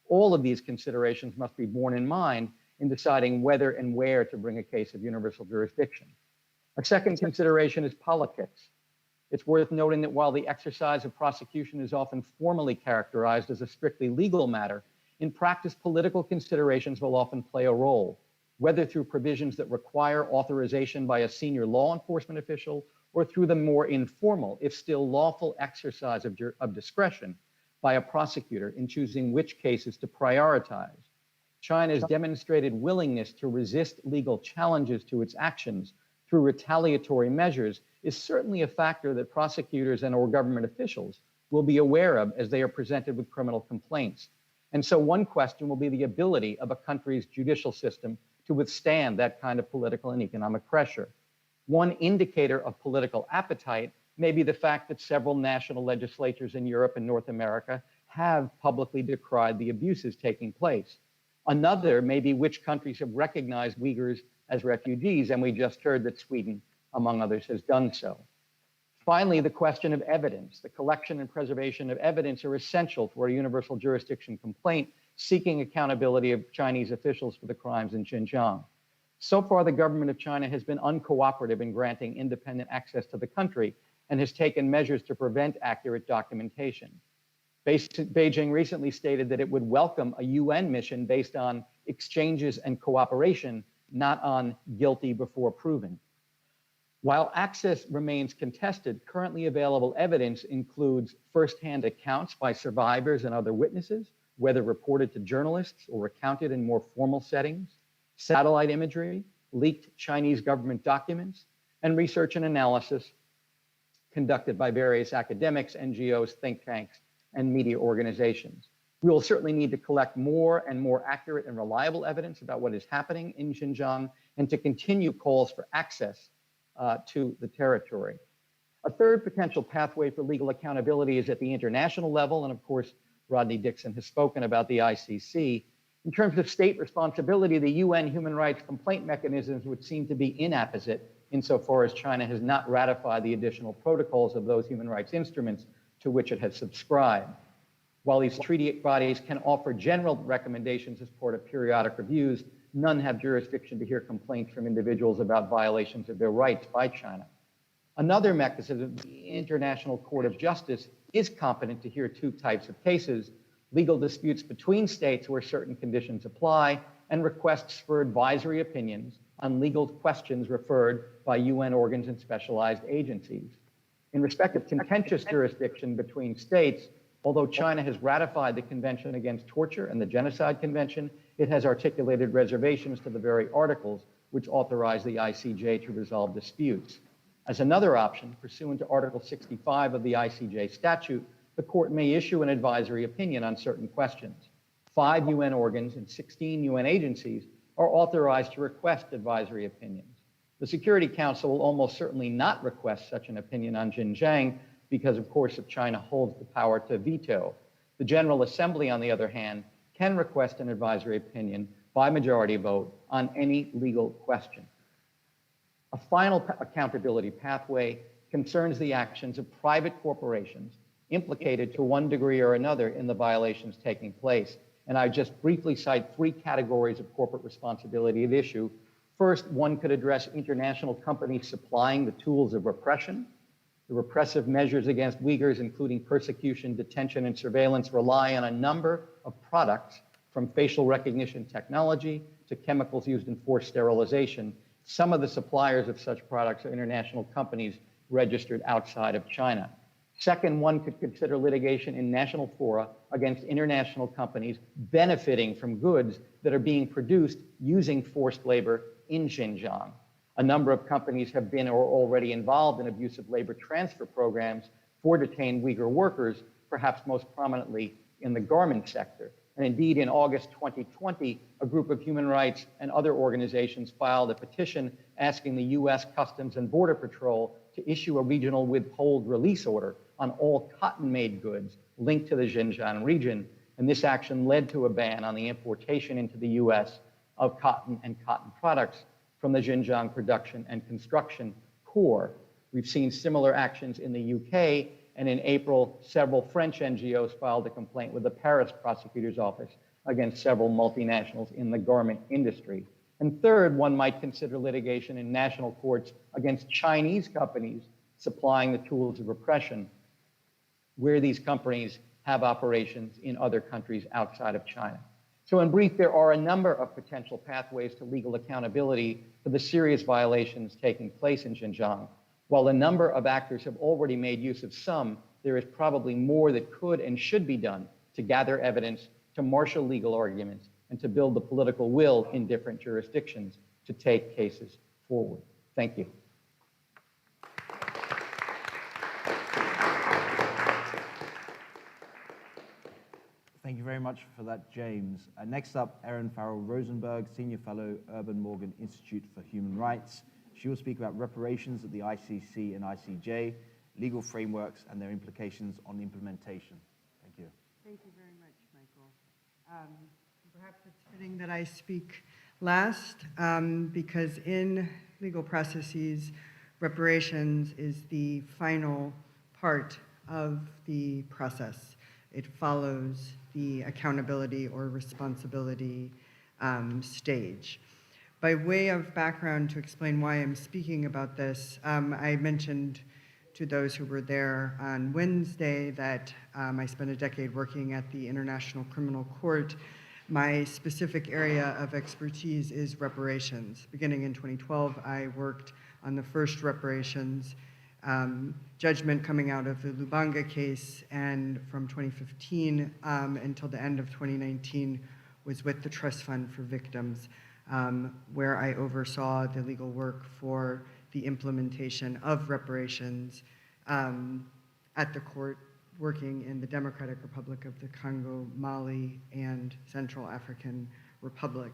All of these considerations must be borne in mind in deciding whether and where to bring a case of universal jurisdiction. A second consideration is politics. It's worth noting that while the exercise of prosecution is often formally characterized as a strictly legal matter, in practice, political considerations will often play a role, whether through provisions that require authorization by a senior law enforcement official or through the more informal, if still lawful, exercise of discretion by a prosecutor in choosing which cases to prioritize. China's demonstrated willingness to resist legal challenges to its actions through retaliatory measures is certainly a factor that prosecutors and or government officials will be aware of as they are presented with criminal complaints. And so one question will be the ability of a country's judicial system to withstand that kind of political and economic pressure. One indicator of political appetite may be the fact that several national legislatures in Europe and North America have publicly decried the abuses taking place. Another may be which countries have recognized Uyghurs as refugees, and we just heard that Sweden, among others, has done so. Finally, the question of evidence. The collection and preservation of evidence are essential for a universal jurisdiction complaint seeking accountability of Chinese officials for the crimes in Xinjiang. So far, the government of China has been uncooperative in granting independent access to the country and has taken measures to prevent accurate documentation. Beijing recently stated that it would welcome a UN mission based on exchanges and cooperation, not on guilty before proven. While access remains contested, currently available evidence includes firsthand accounts by survivors and other witnesses, whether reported to journalists or recounted in more formal settings, satellite imagery, leaked Chinese government documents, and research and analysis conducted by various academics, NGOs, think tanks, and media organizations. We will certainly need to collect more and more accurate and reliable evidence about what is happening in Xinjiang and to continue calls for access to the territory. A third potential pathway for legal accountability is at the international level, and of course, Rodney DIXON has spoken about the ICC. In terms of state responsibility, the UN human rights complaint mechanisms would seem to be inapposite insofar as China has not ratified the additional protocols of those human rights instruments to which it has subscribed. While these treaty bodies can offer general recommendations as part of periodic reviews, none have jurisdiction to hear complaints from individuals about violations of their rights by China. Another mechanism, the International Court of Justice, is competent to hear two types of cases: legal disputes between states where certain conditions apply, and requests for advisory opinions on legal questions referred by UN organs and specialized agencies. In respect of contentious jurisdiction between states, although China has ratified the Convention Against Torture and the Genocide Convention, it has articulated reservations to the very articles which authorize the ICJ to resolve disputes. As another option, pursuant to Article 65 of the ICJ statute, the court may issue an advisory opinion on certain questions. 5 UN organs and 16 UN agencies are authorized to request advisory opinions. The Security Council will almost certainly not request such an opinion on Xinjiang because, of course, China holds the power to veto. The General Assembly, on the other hand, can request an advisory opinion by majority vote on any legal question. A final accountability pathway concerns the actions of private corporations implicated to one degree or another in the violations taking place. And I just briefly cite 3 categories of corporate responsibility at issue. First, one could address international companies supplying the tools of repression. The repressive measures against Uyghurs, including persecution, detention, and surveillance, rely on a number of products, from facial recognition technology to chemicals used in forced sterilization. Some of the suppliers of such products are international companies registered outside of China. Second, one could consider litigation in national fora against international companies benefiting from goods that are being produced using forced labor in Xinjiang. A number of companies have been or are already involved in abusive labor transfer programs for detained Uyghur workers, perhaps most prominently in the garment sector. And indeed, in August 2020, a group of human rights and other organizations filed a petition asking the U.S. Customs and Border Patrol to issue a regional withhold release order on all cotton-made goods linked to the Xinjiang region. And this action led to a ban on the importation into the U.S. of cotton and cotton products from the Xinjiang production and construction core. We've seen similar actions in the UK, and in April, several French NGOs filed a complaint with the Paris prosecutor's office against several multinationals in the garment industry. And third, one might consider litigation in national courts against Chinese companies supplying the tools of repression, where these companies have operations in other countries outside of China. So in brief, there are a number of potential pathways to legal accountability for the serious violations taking place in Xinjiang. While a number of actors have already made use of some, there is probably more that could and should be done to gather evidence, to marshal legal arguments, and to build the political will in different jurisdictions to take cases forward. Thank you. Thank you very much for that, James. Next up, Erin Farrell Rosenberg, Senior Fellow, Urban Morgan Institute for Human Rights. She will speak about reparations at the ICC and ICJ, legal frameworks and their implications on implementation. Thank you. Thank you very much, Michael. Perhaps it's fitting that I speak last because in legal processes, reparations is the final part of the process. It follows the accountability or responsibility stage. By way of background to explain why I'm speaking about this, I mentioned to those who were there on Wednesday that I spent a decade working at the International Criminal Court. My specific area of expertise is reparations. Beginning in 2012, I worked on the first reparations judgment coming out of the Lubanga case, and from 2015 until the end of 2019 was with the Trust Fund for Victims, where I oversaw the legal work for the implementation of reparations at the court, working in the Democratic Republic of the Congo, Mali, and Central African Republic.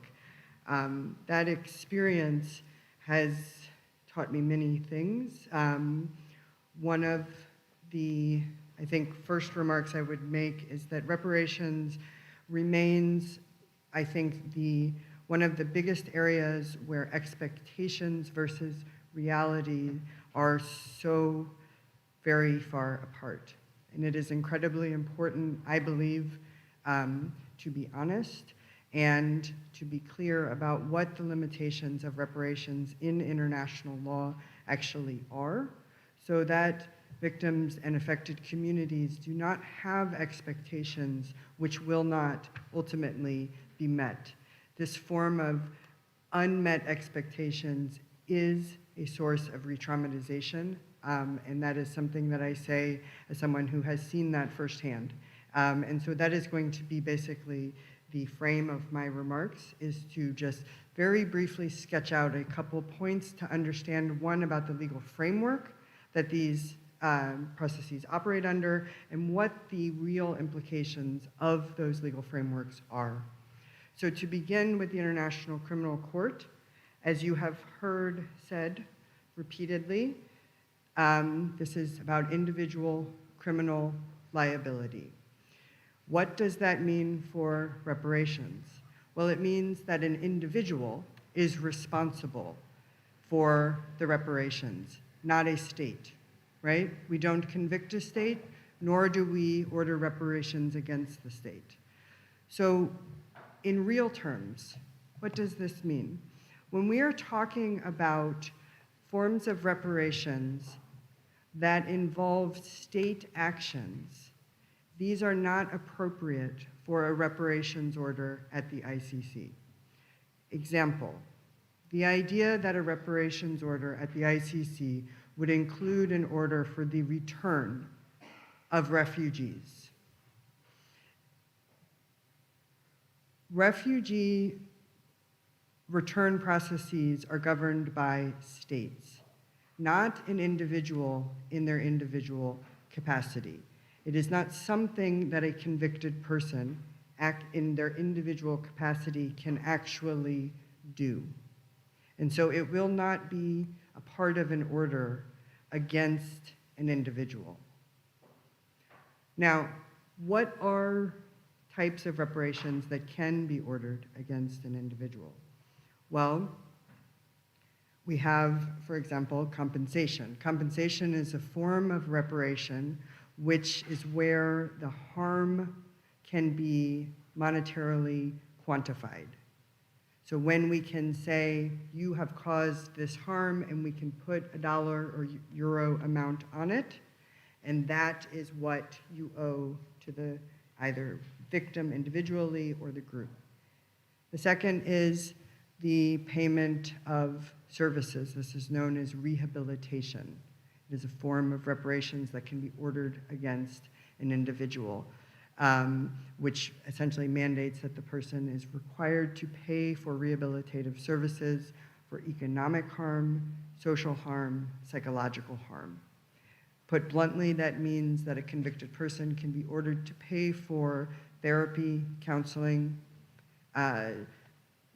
That experience has taught me many things. One of the, I think, first remarks I would make is that reparations remains, I think, one of the biggest areas where expectations versus reality are so very far apart. And it is incredibly important, I believe, to be honest and to be clear about what the limitations of reparations in international law actually are, so that victims and affected communities do not have expectations which will not ultimately be met. This form of unmet expectations is a source of re-traumatization, and that is something that I say as someone who has seen that firsthand. And so that is going to be basically the frame of my remarks, is to just very briefly sketch out a couple points to understand, one, about the legal framework that these processes operate under, and what the real implications of those legal frameworks are. So to begin with the International Criminal Court, as you have heard said repeatedly, this is about individual criminal liability. What does that mean for reparations? Well, it means that an individual is responsible for the reparations, not a state, right? We don't convict a state, nor do we order reparations against the state. So in real terms, what does this mean? When we are talking about forms of reparations that involve state actions, these are not appropriate for a reparations order at the ICC. Example, the idea that a reparations order at the ICC would include an order for the return of refugees. Refugee return processes are governed by states, not an individual in their individual capacity. It is not something that a convicted person in their individual capacity can actually do. And so it will not be a part of an order against an individual. Now, what are types of reparations that can be ordered against an individual? Well, we have, for example, compensation. Compensation is a form of reparation which is where the harm can be monetarily quantified. So when we can say, you have caused this harm, and we can put $1 or euro amount on it, and that is what you owe to the either victim individually or the group. The second is the payment of services. This is known as rehabilitation. It is a form of reparations that can be ordered against an individual, which essentially mandates that the person is required to pay for rehabilitative services for economic harm, social harm, psychological harm. Put bluntly, that means that a convicted person can be ordered to pay for therapy, counseling,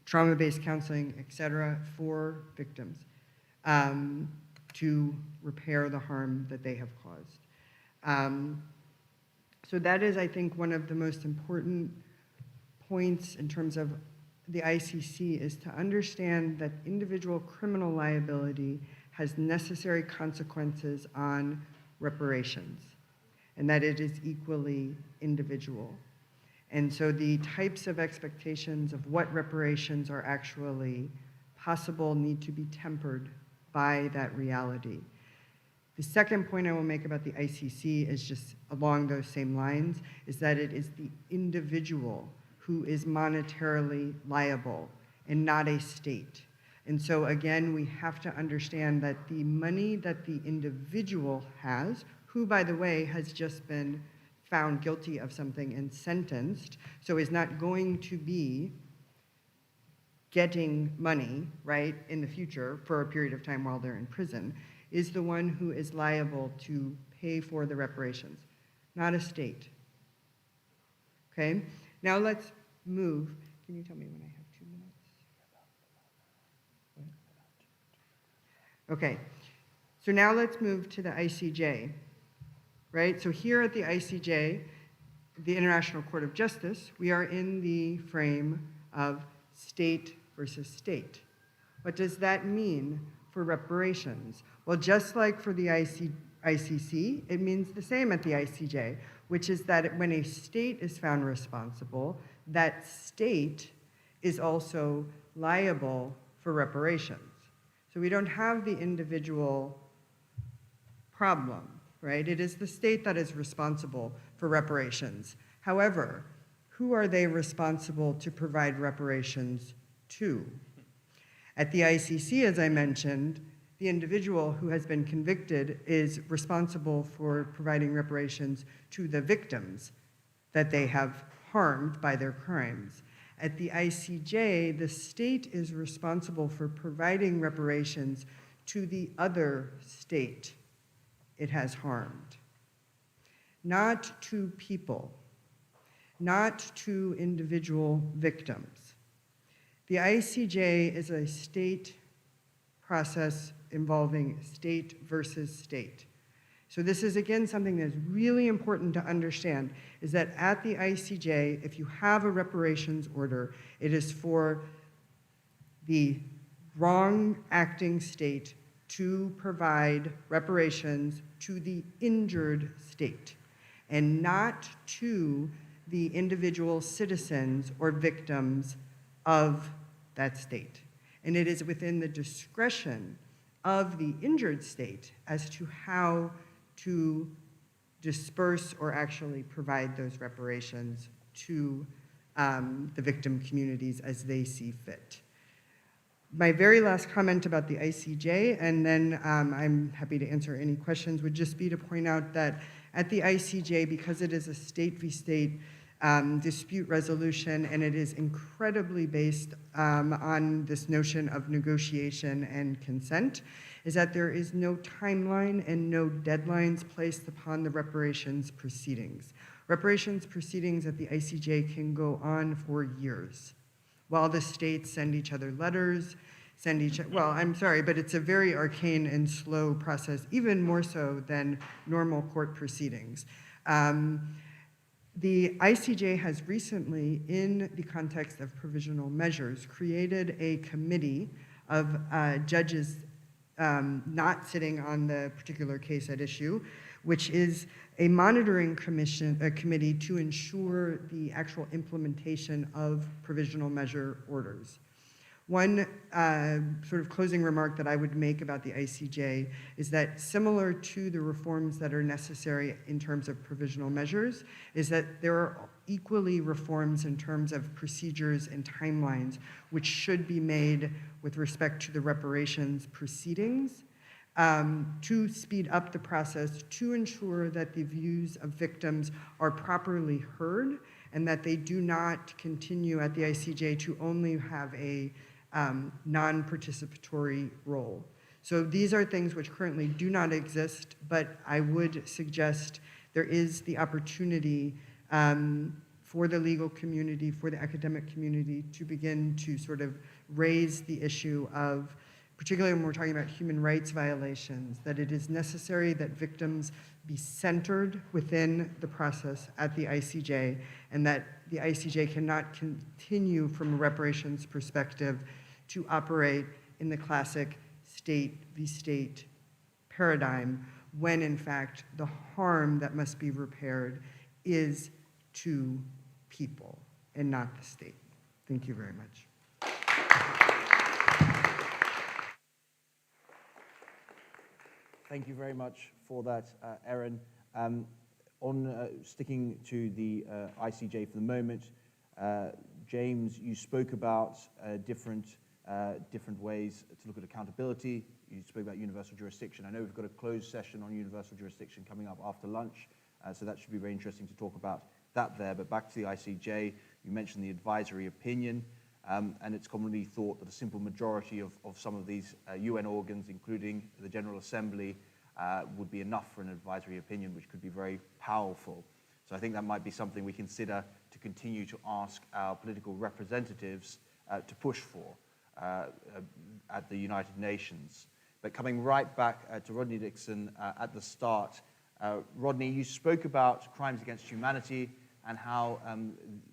trauma-based counseling, et cetera, for victims to repair the harm that they have caused. So that is, I think, one of the most important points in terms of the ICC is to understand that individual criminal liability has necessary consequences on reparations, and that it is equally individual. And so the types of expectations of what reparations are actually possible need to be tempered by that reality. The second point I will make about the ICC is just along those same lines, is that it is the individual who is monetarily liable and not a state. And so again, we have to understand that the money that the individual has, who by the way has just been found guilty of something and sentenced, so is not going to be getting money, right, in the future for a period of time while they're in prison, is the one who is liable to pay for the reparations, not a state. Okay? Now let's move. Can you tell me when I have 2 minutes? Okay. So now let's move to the ICJ, right? So here at the ICJ, the International Court of Justice, we are in the frame of state versus state. What does that mean for reparations? Well, just like for the ICC, it means the same at the ICJ, which is that when a state is found responsible, that state is also liable for reparations. So we don't have the individual problem, right? It is the state that is responsible for reparations. However, who are they responsible to provide reparations to? At the ICC, as I mentioned, the individual who has been convicted is responsible for providing reparations to the victims that they have harmed by their crimes. At the ICJ, the state is responsible for providing reparations to the other state it has harmed. Not to people, not to individual victims. The ICJ is a state process involving state versus state. So this is, again, something that's really important to understand, is that at the ICJ, if you have a reparations order, it is for the wrong-acting state to provide reparations to the injured state, and not to the individual citizens or victims of that state. And it is within the discretion of the injured state as to how to disperse or actually provide those reparations to the victim communities as they see fit. My very last comment about the ICJ, and then I'm happy to answer any questions, would just be to point out that at the ICJ, because it is a state v. state dispute resolution, and it is incredibly based on this notion of negotiation and consent, is that there is no timeline and no deadlines placed upon the reparations proceedings. Reparations proceedings at the ICJ can go on for years, while the states send each other letters, well, I'm sorry, but it's a very arcane and slow process, even more so than normal court proceedings. The ICJ has recently, in the context of provisional measures, created a committee of judges not sitting on the particular case at issue, which is a monitoring committee to ensure the actual implementation of provisional measure orders. One sort of closing remark that I would make about the ICJ is that similar to the reforms that are necessary in terms of provisional measures, is that there are equally reforms in terms of procedures and timelines which should be made with respect to the reparations proceedings to speed up the process, to ensure that the views of victims are properly heard and that they do not continue at the ICJ to only have a non-participatory role. So these are things which currently do not exist, but I would suggest there is the opportunity for the legal community, for the academic community, to begin to sort of raise the issue of, particularly when we're talking about human rights violations, that it is necessary that victims be centered within the process at the ICJ, and that the ICJ cannot continue from a reparations perspective to operate in the classic state v. state paradigm, when in fact the harm that must be repaired is to people and not the state. Thank you very much. Thank you very much for that, Erin. Sticking to the ICJ for the moment, James, you spoke about different ways to look at accountability. You spoke about universal jurisdiction. I know we've got a closed session on universal jurisdiction coming up after lunch, so that should be very interesting to talk about that there. But back to the ICJ, you mentioned the advisory opinion, and it's commonly thought that a simple majority of some of these UN organs, including the General Assembly, would be enough for an advisory opinion, which could be very powerful. So I think that might be something we consider to continue to ask our political representatives to push for at the United Nations. But coming right back to Rodney DIXON at the start, Rodney, you spoke about crimes against humanity and how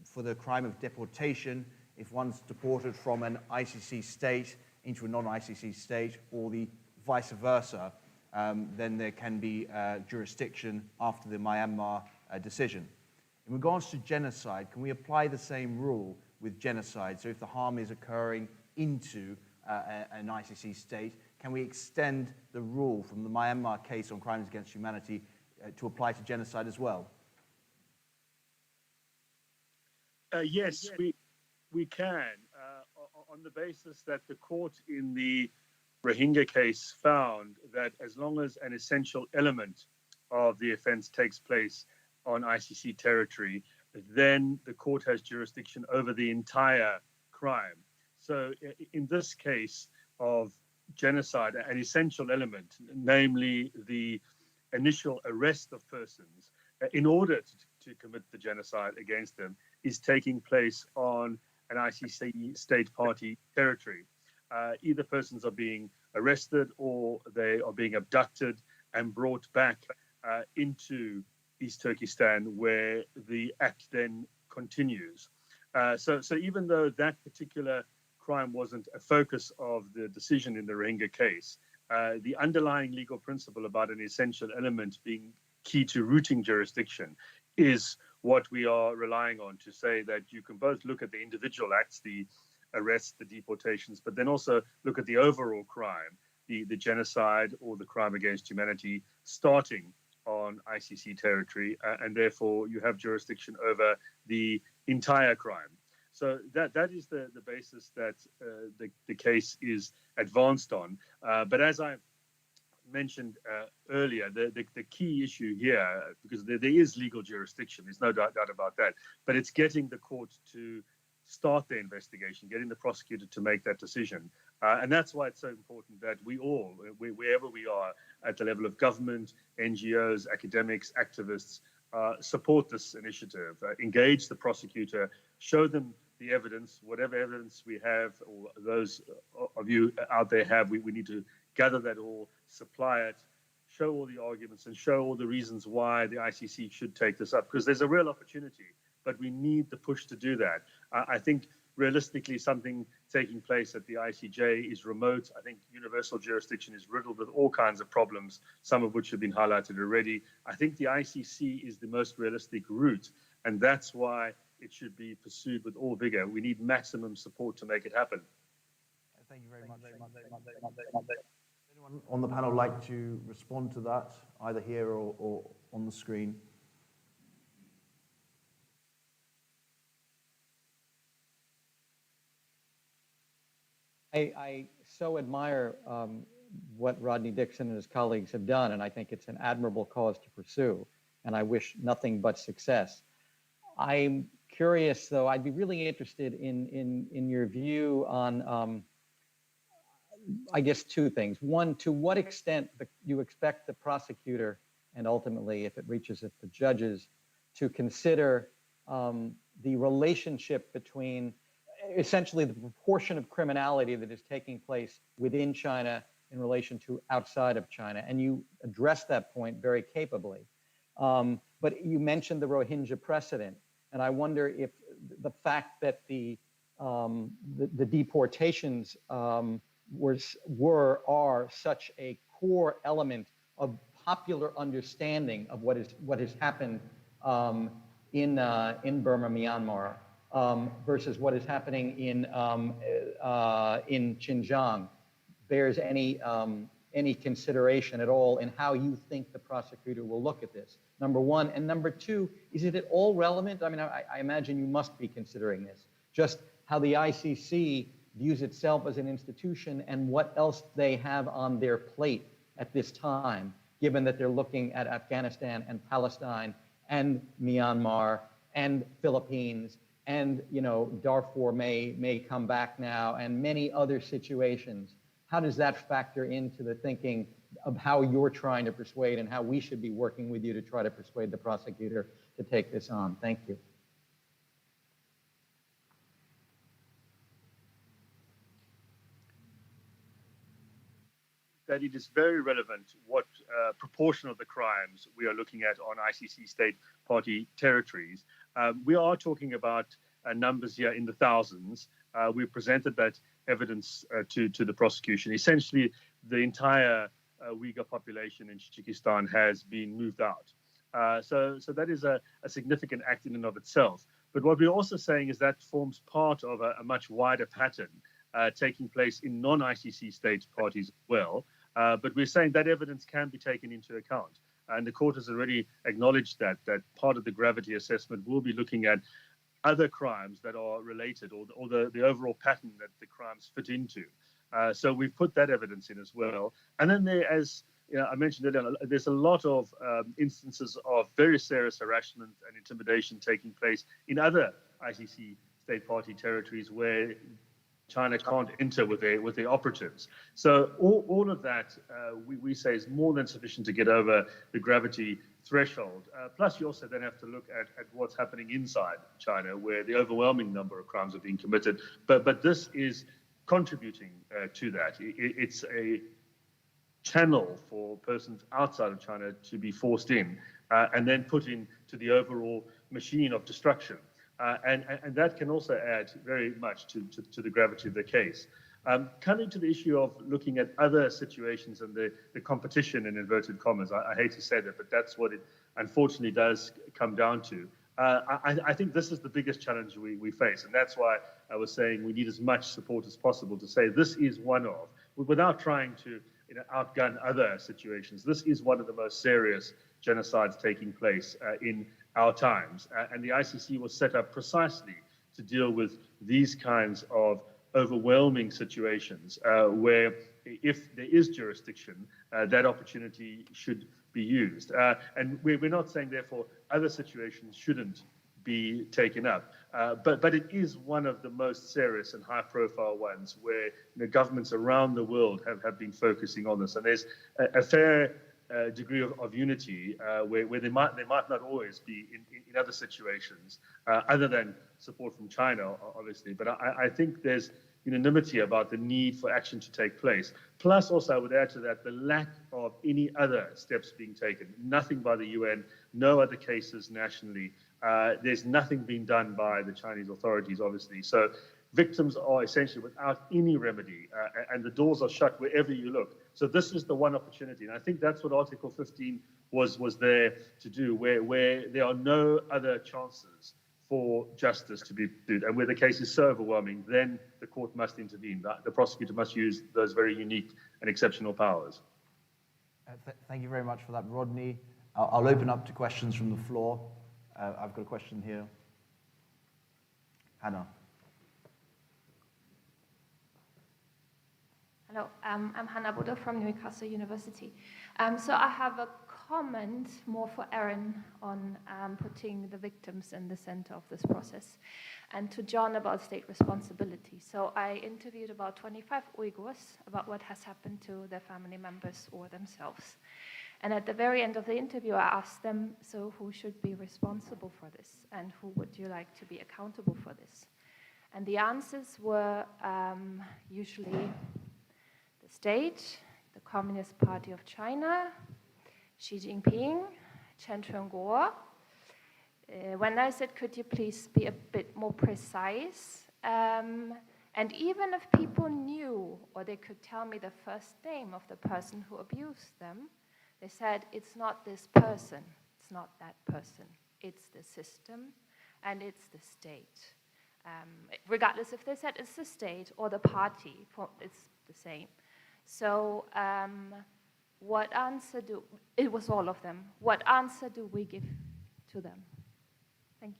for the crime of deportation, if one's deported from an ICC state into a non-ICC state, or the vice versa, then there can be jurisdiction after the Myanmar decision. In regards to genocide, can we apply the same rule with genocide? So if the harm is occurring into an ICC state, can we extend the rule from the Myanmar case on crimes against humanity to apply to genocide as well? Yes, we can, on the basis that the court in the Rohingya case found that as long as an essential element of the offense takes place on ICC territory, then the court has jurisdiction over the entire crime. So in this case of genocide, an essential element, namely the initial arrest of persons in order to commit the genocide against them, is taking place on an ICC state party territory. Either persons are being arrested or they are being abducted and brought back into East Turkestan, where the act then continues. So even though that particular crime wasn't a focus of the decision in the Rohingya case, the underlying legal principle about an essential element being key to rooting jurisdiction is what we are relying on to say that you can both look at the individual acts, the arrests, the deportations, but then also look at the overall crime, the genocide or the crime against humanity starting on ICC territory, and therefore you have jurisdiction over the entire crime. So that is the basis that the case is advanced on. But as I mentioned earlier, the key issue here, because there is legal jurisdiction, there's no doubt about that, but it's getting the court to start the investigation, getting the prosecutor to make that decision. And that's why it's so important that we all, wherever we are, at the level of government, NGOs, academics, activists, support this initiative, engage the prosecutor, show them the evidence, whatever evidence we have, or those of you out there have, we need to gather that all, supply it, show all the arguments, and show all the reasons why the ICC should take this up, because there's a real opportunity, but we need the push to do that. I think realistically something taking place at the ICJ is remote. I think universal jurisdiction is riddled with all kinds of problems, some of which have been highlighted already. I think the ICC is the most realistic route, and that's why it should be pursued with all vigor. We need maximum support to make it happen. Thank you very much. Anyone on the panel like to respond to that, either here or on the screen? I so admire what Rodney DIXON and his colleagues have done, and I think it's an admirable cause to pursue, and I wish nothing but success. I'm curious, though, I'd be really interested in your view on, I guess, two things. One, to what extent you expect the prosecutor, and ultimately, if it reaches it, the judges, to consider the relationship between essentially the proportion of criminality that is taking place within China in relation to outside of China. And you addressed that point very capably. But you mentioned the Rohingya precedent. And I wonder if the fact that the deportations are such a core element of popular understanding of what has happened in Burma, Myanmar, versus what is happening in Xinjiang, bears any consideration at all in how you think the prosecutor will look at this, number one. And number two, is it at all relevant? I mean, I imagine you must be considering this, just how the ICC views itself as an institution and what else they have on their plate at this time, given that they're looking at Afghanistan and Palestine and Myanmar and Philippines, and Darfur may come back now, and many other situations. How does that factor into the thinking of how you're trying to persuade and how we should be working with you to try to persuade the prosecutor to take this on? Thank you. That it is very relevant what proportion of the crimes we are looking at on ICC state party territories. We are talking about numbers here in the thousands. We presented that evidence to the prosecution. Essentially, the entire Uyghur population in Tajikistan has been moved out. So that is a significant act in and of itself. But what we're also saying is that forms part of a much wider pattern taking place in non-ICC state parties as well. But we're saying that evidence can be taken into account. And the court has already acknowledged that part of the gravity assessment will be looking at other crimes that are related, or the overall pattern that the crimes fit into. So we've put that evidence in as well. And then there, as I mentioned earlier, there's a lot of instances of very serious harassment and intimidation taking place in other ICC state party territories where China can't enter with their operatives. So all of that, we say, is more than sufficient to get over the gravity threshold. Plus, you also then have to look at what's happening inside China, where the overwhelming number of crimes are being committed. But this is contributing to that. It's a channel for persons outside of China to be forced in and then put into the overall machine of destruction. And that can also add very much to the gravity of the case. Coming to the issue of looking at other situations and the competition, in inverted commas, I hate to say that, but that's what it unfortunately does come down to. I think this is the biggest challenge we face, and that's why I was saying we need as much support as possible to say this is one of, without trying to outgun other situations, this is one of the most serious genocides taking place in our times. And the ICC was set up precisely to deal with these kinds of overwhelming situations where, if there is jurisdiction, that opportunity should be used. And we're not saying, therefore, other situations shouldn't be taken up. But it is one of the most serious and high-profile ones where governments around the world have been focusing on this. And there's a fair degree of unity where they might not always be in other situations, other than support from China, obviously. But I think there's unanimity about the need for action to take place. Plus, also, I would add to that the lack of any other steps being taken. Nothing by the UN, no other cases nationally. There's nothing being done by the Chinese authorities, obviously. So victims are essentially without any remedy, and the doors are shut wherever you look. So this is the one opportunity, and I think that's what Article 15 was there to do, where there are no other chances for justice to be pursued, and where the case is so overwhelming, then the court must intervene. The prosecutor must use those very unique and exceptional powers. Thank you very much for that, Rodney. I'll open up to questions from the floor. I've got a question here. Hannah. Hello, I'm Hannah Buddha from Newcastle University. So I have a comment more for Erin on putting the victims in the center of this process, and to John about state responsibility. So I interviewed about 25 Uyghurs about what has happened to their family members or themselves. And at the very end of the interview, I asked them, so who should be responsible for this? And who would you like to be accountable for this? And the answers were usually the state, the Communist Party of China, Xi Jinping, Chen Cheng-kuo. When I said, could you please be a bit more precise? And even if people knew, or they could tell me the first name of the person who abused them, they said, it's not this person, it's not that person, it's the system, and it's the state. Regardless if they said it's the state or the party, it's the same. So what answer it was all of them, what answer do we give to them? Thank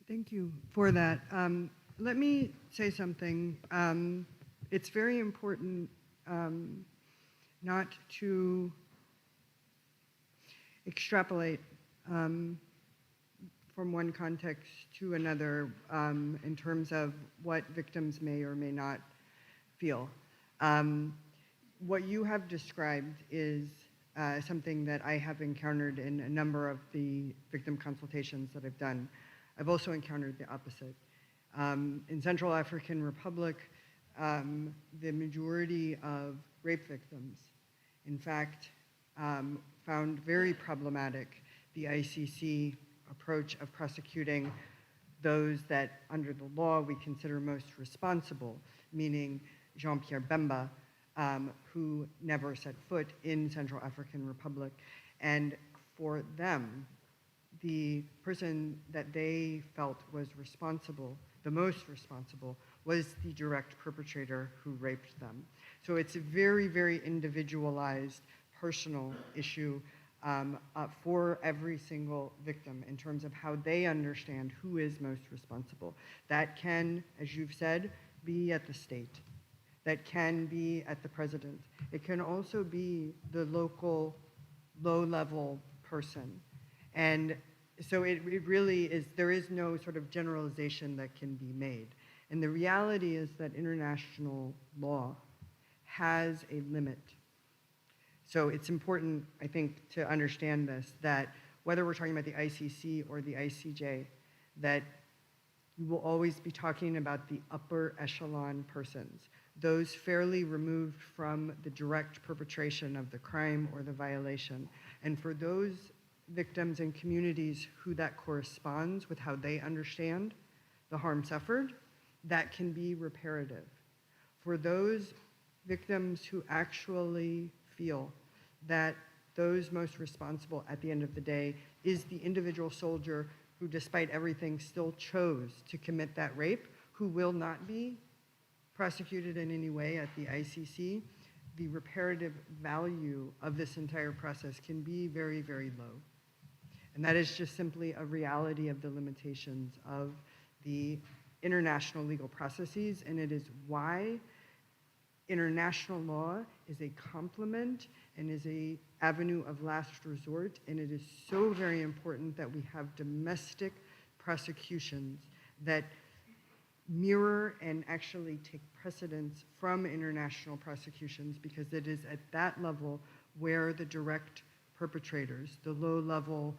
you. Thank you for that. Let me say something. It's very important not to extrapolate from one context to another in terms of what victims may or may not feel. What you have described is something that I have encountered in a number of the victim consultations that I've done. I've also encountered the opposite. In Central African Republic, the majority of rape victims, in fact, found very problematic the ICC approach of prosecuting those that, under the law, we consider most responsible, meaning Jean-Pierre Bemba, who never set foot in Central African Republic. And for them, the person that they felt was responsible, the most responsible, was the direct perpetrator who raped them. So it's a very, very individualized, personal issue for every single victim in terms of how they understand who is most responsible. That can, as you've said, be at the state. That can be at the president. It can also be the local, low-level person. And so it really is, there is no sort of generalization that can be made. And the reality is that international law has a limit. So it's important, I think, to understand this, that whether we're talking about the ICC or the ICJ, that you will always be talking about the upper echelon persons, those fairly removed from the direct perpetration of the crime or the violation. And for those victims and communities who that corresponds with how they understand the harm suffered, that can be reparative. For those victims who actually feel that those most responsible at the end of the day is the individual soldier who, despite everything, still chose to commit that rape, who will not be prosecuted in any way at the ICC, the reparative value of this entire process can be very, very low. And that is just simply a reality of the limitations of the international legal processes, and it is why international law is a complement and is an avenue of last resort, and it is so very important that we have domestic prosecutions that mirror and actually take precedence from international prosecutions, because it is at that level where the direct perpetrators, the low-level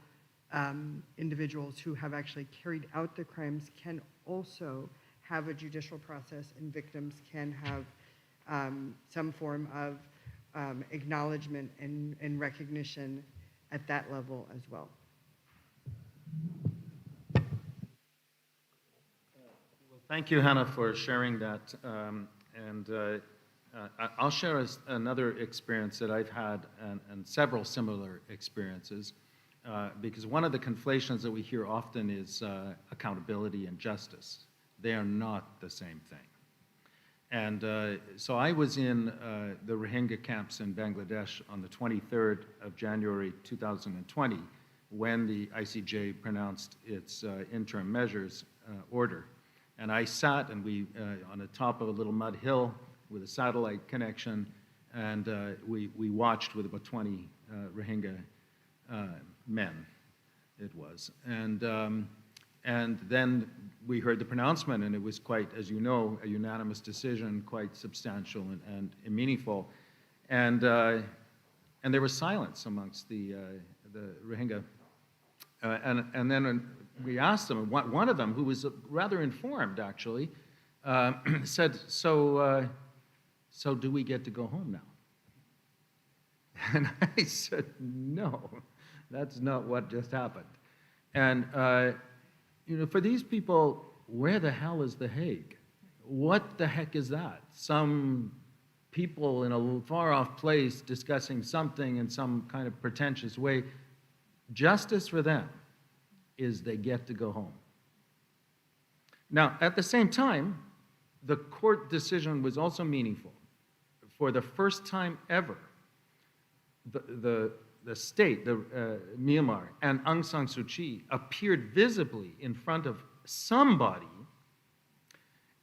individuals who have actually carried out the crimes, can also have a judicial process, and victims can have some form of acknowledgement and recognition at that level as well. Well, thank you, Hannah, for sharing that. I'll share another experience that I've had, and several similar experiences, because one of the conflations that we hear often is accountability and justice. They are not the same thing. And so I was in the Rohingya camps in Bangladesh on the 23rd of January 2020, when the ICJ pronounced its interim measures order. And I sat on the top of a little mud hill with a satellite connection, and we watched with about 20 Rohingya men, it was. And then we heard the pronouncement, and it was quite, as you know, a unanimous decision, quite substantial and meaningful. And there was silence amongst the Rohingya. And then we asked them, one of them, who was rather informed actually, said, so do we get to go home now? And I said, no, that's not what just happened. And for these people, where the hell is The Hague? What the heck is that? Some people in a far-off place discussing something in some kind of pretentious way. Justice for them is they get to go home. Now, at the same time, the court decision was also meaningful. For the first time ever, the state, Myanmar, and Aung San Suu Kyi appeared visibly in front of somebody,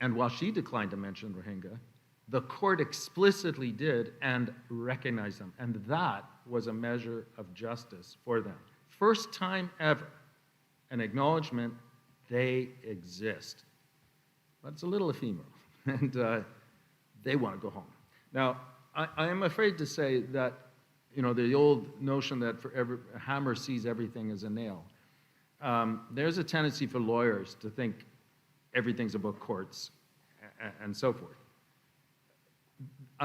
and while she declined to mention Rohingya, the court explicitly did and recognized them, and that was a measure of justice for them. First time ever, an acknowledgement they exist. But it's a little ephemeral, and they want to go home. Now, I am afraid to say that, the old notion that a hammer sees everything as a nail. There's a tendency for lawyers to think everything's about courts and so forth.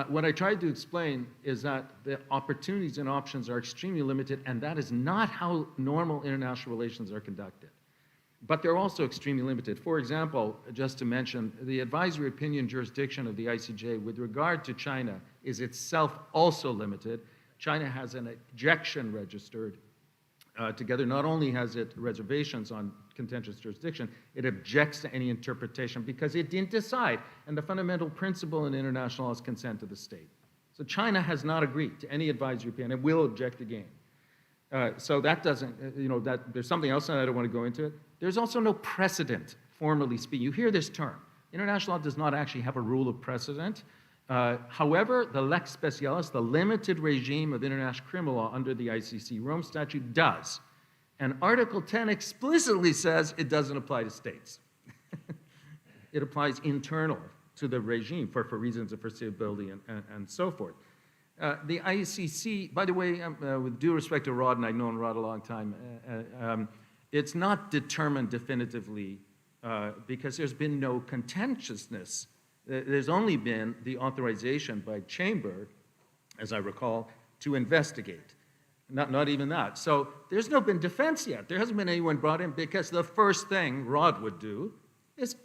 What I tried to explain is that the opportunities and options are extremely limited, and that is not how normal international relations are conducted. But they're also extremely limited. For example, just to mention, the advisory opinion jurisdiction of the ICJ with regard to China is itself also limited. China has an objection registered together. Not only has it reservations on contentious jurisdiction, it objects to any interpretation because it didn't decide. And the fundamental principle in international law is consent of the state. So China has not agreed to any advisory opinion and will object again. So that doesn't, there's something else, and I don't want to go into it. There's also no precedent, formally speaking. You hear this term. International law does not actually have a rule of precedent. However, the lex specialis, the limited regime of international criminal law under the ICC Rome Statute, does. And Article 10 explicitly says it doesn't apply to states. It applies internal to the regime for reasons of foreseeability and so forth. The ICC, by the way, with due respect to Rod, and I've known Rod a long time, it's not determined definitively because there's been no contentiousness. There's only been the authorization by Chamber, as I recall, to investigate. Not even that. So there's no been defense yet. There hasn't been anyone brought in because the first thing Rod would do is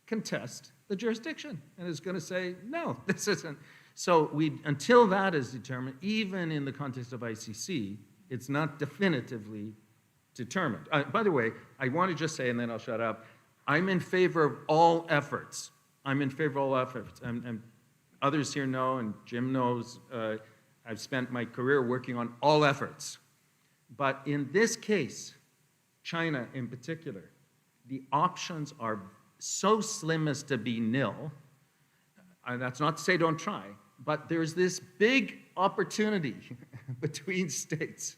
contest the jurisdiction and is going to say, no, this isn't. So until that is determined, even in the context of ICC, it's not definitively determined. By the way, I want to just say, and then I'll shut up, I'm in favor of all efforts. I'm in favor of all efforts. And others here know, and Jim knows, I've spent my career working on all efforts. But in this case, China in particular, the options are so slim as to be nil. And that's not to say don't try, but there's this big opportunity between states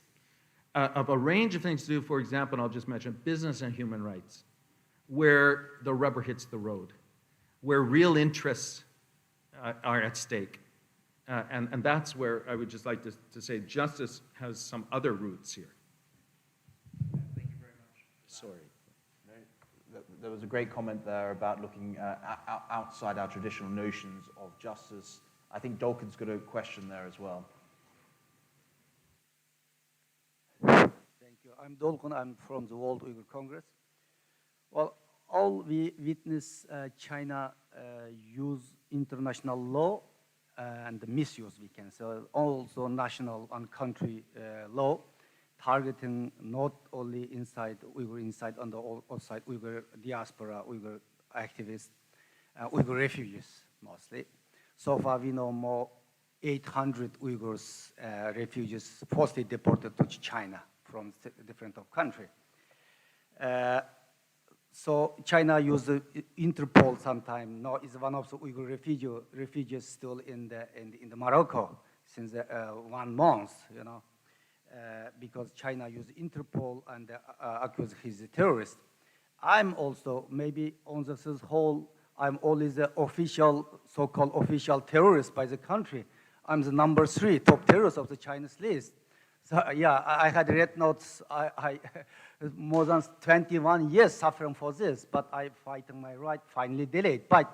of a range of things to do. For example, and I'll just mention business and human rights, where the rubber hits the road, where real interests are at stake. And that's where I would just like to say justice has some other roots here. Thank you very much. Sorry. There was a great comment there about looking outside our traditional notions of justice. I think Dolkin's got a question there as well. Thank you. I'm Dolkin. I'm from the World Uyghur Congress. Well, all we witness China use international law and the misuse, we can say, also national and country law, targeting not only inside on the outside Uyghur diaspora, Uyghur activists, Uyghur refugees mostly. So far, we know more 800 Uyghurs refugees forcibly deported to China from different countries. So China used Interpol sometime. Now is one of the Uyghur refugees still in the Morocco since 1 month, because China used Interpol and accused he's a terrorist. I'm also maybe on this whole. I'm always the official, so-called official terrorist by the country. I'm the number 3 top terrorist of the Chinese list. So yeah, I had red notes. I more than 21 years suffering for this, but I fighting my right, finally delayed. But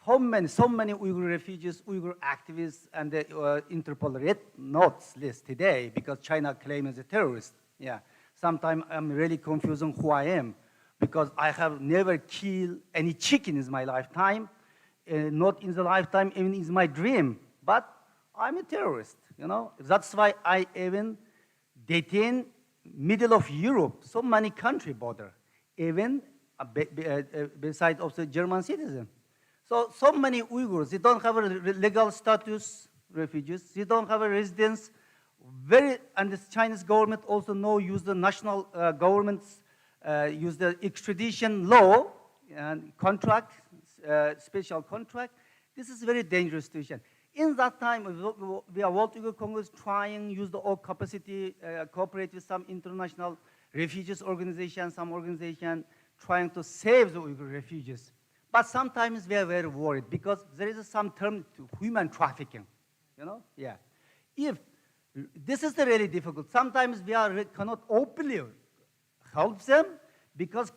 so many Uyghur refugees, Uyghur activists, and the Interpol red notes list today because China claims a terrorist. Yeah, sometimes I'm really confusing who I am because I have never killed any chicken in my lifetime, not in the lifetime, even in my dream. But I'm a terrorist, you know. That's why I even detain middle of Europe, so many country border, even beside of the German citizen. So many Uyghurs, they don't have a legal status, refugees, they don't have a residence, and the Chinese government also use the national governments, use the extradition law and contract, special contract. This is a very dangerous situation. In that time, we are World Uyghur Congress trying to use the all capacity, cooperate with some international refugees organization, some organization trying to save the Uyghur refugees. But sometimes we are very worried because there is some term to human trafficking, you know? Yeah. If this is really difficult, sometimes we cannot openly help them because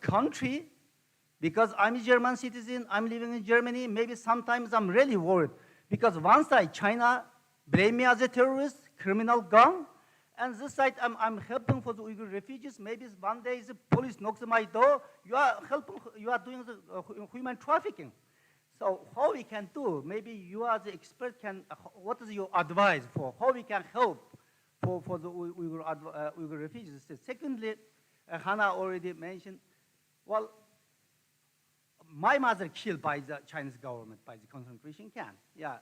I'm a German citizen, I'm living in Germany, maybe sometimes I'm really worried. Because one side, China blame me as a terrorist, criminal gang, and this side, I'm helping for the Uyghur refugees. Maybe one day the police knocks on my door, you are doing the human trafficking. So how we can do? Maybe you as the expert what is your advice for how we can help for the Uyghur refugees? Secondly, Hannah already mentioned, well, my mother killed by the Chinese government, by the concentration camp. Yeah,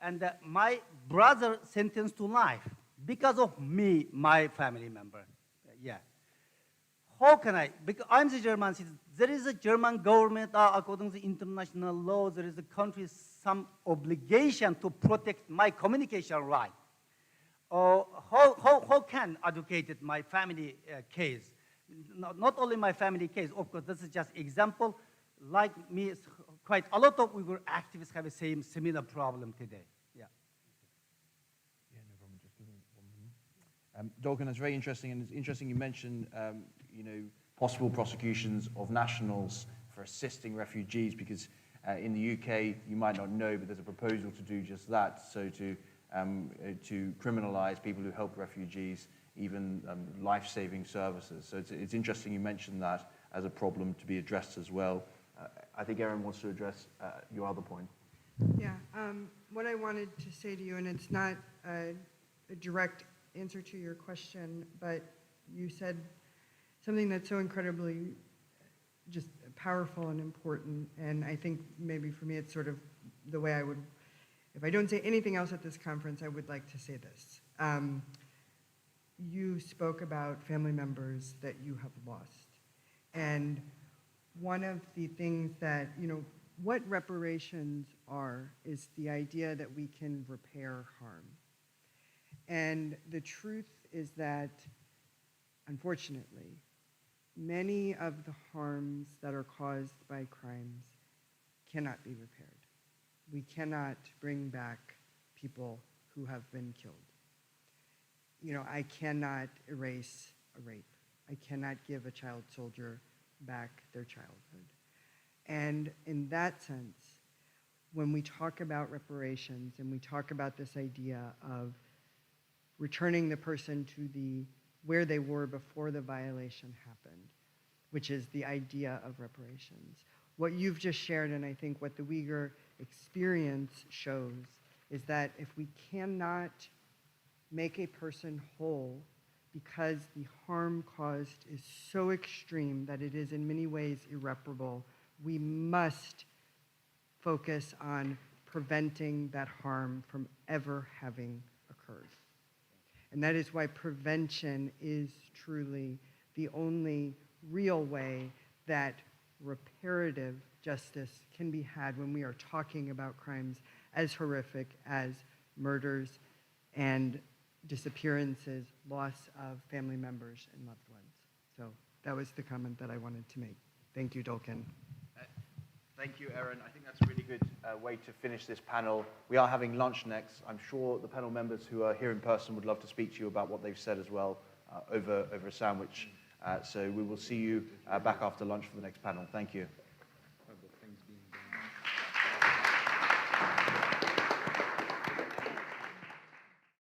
and my brother sentenced to life because of me, my family member. Yeah. How can I? Because I'm the German citizen. There is a German government, according to the international law, there is a country some obligation to protect my communication right. How can advocate my family case? Not only my family case, of course, this is just example. Like me, quite a lot of Uyghur activists have the same similar problem today. Yeah. Yeah, no problem. Just give me 1 minute. Dolgan, that's very interesting, and it's interesting you mentioned, possible prosecutions of nationals for assisting refugees, because in the UK, you might not know, but there's a proposal to do just that, so to criminalize people who help refugees, even life-saving services. So it's interesting you mentioned that as a problem to be addressed as well. I think Erin wants to address your other point. Yeah, what I wanted to say to you, and it's not a direct answer to your question, but you said something that's so incredibly just powerful and important, and I think maybe for me it's sort of the way I would, if I don't say anything else at this conference, I would like to say this. You spoke about family members that you have lost. And one of the things that, what reparations are is the idea that we can repair harm. And the truth is that, unfortunately, many of the harms that are caused by crimes cannot be repaired. We cannot bring back people who have been killed. I cannot erase a rape. I cannot give a child soldier back their childhood. And in that sense, when we talk about reparations and we talk about this idea of returning the person to where they were before the violation happened, which is the idea of reparations, what you've just shared, and I think what the Uyghur experience shows, is that if we cannot make a person whole because the harm caused is so extreme that it is in many ways irreparable, we must focus on preventing that harm from ever having occurred. And that is why prevention is truly the only real way that reparative justice can be had when we are talking about crimes as horrific as murders and disappearances, loss of family members and loved ones. So that was the comment that I wanted to make. Thank you, Dolken. Thank you, Erin. I think that's a really good way to finish this panel. We are having lunch next. I'm sure the panel members who are here in person would love to speak to you about what they've said as well over a sandwich. So we will see you back after lunch for the next panel. Thank you.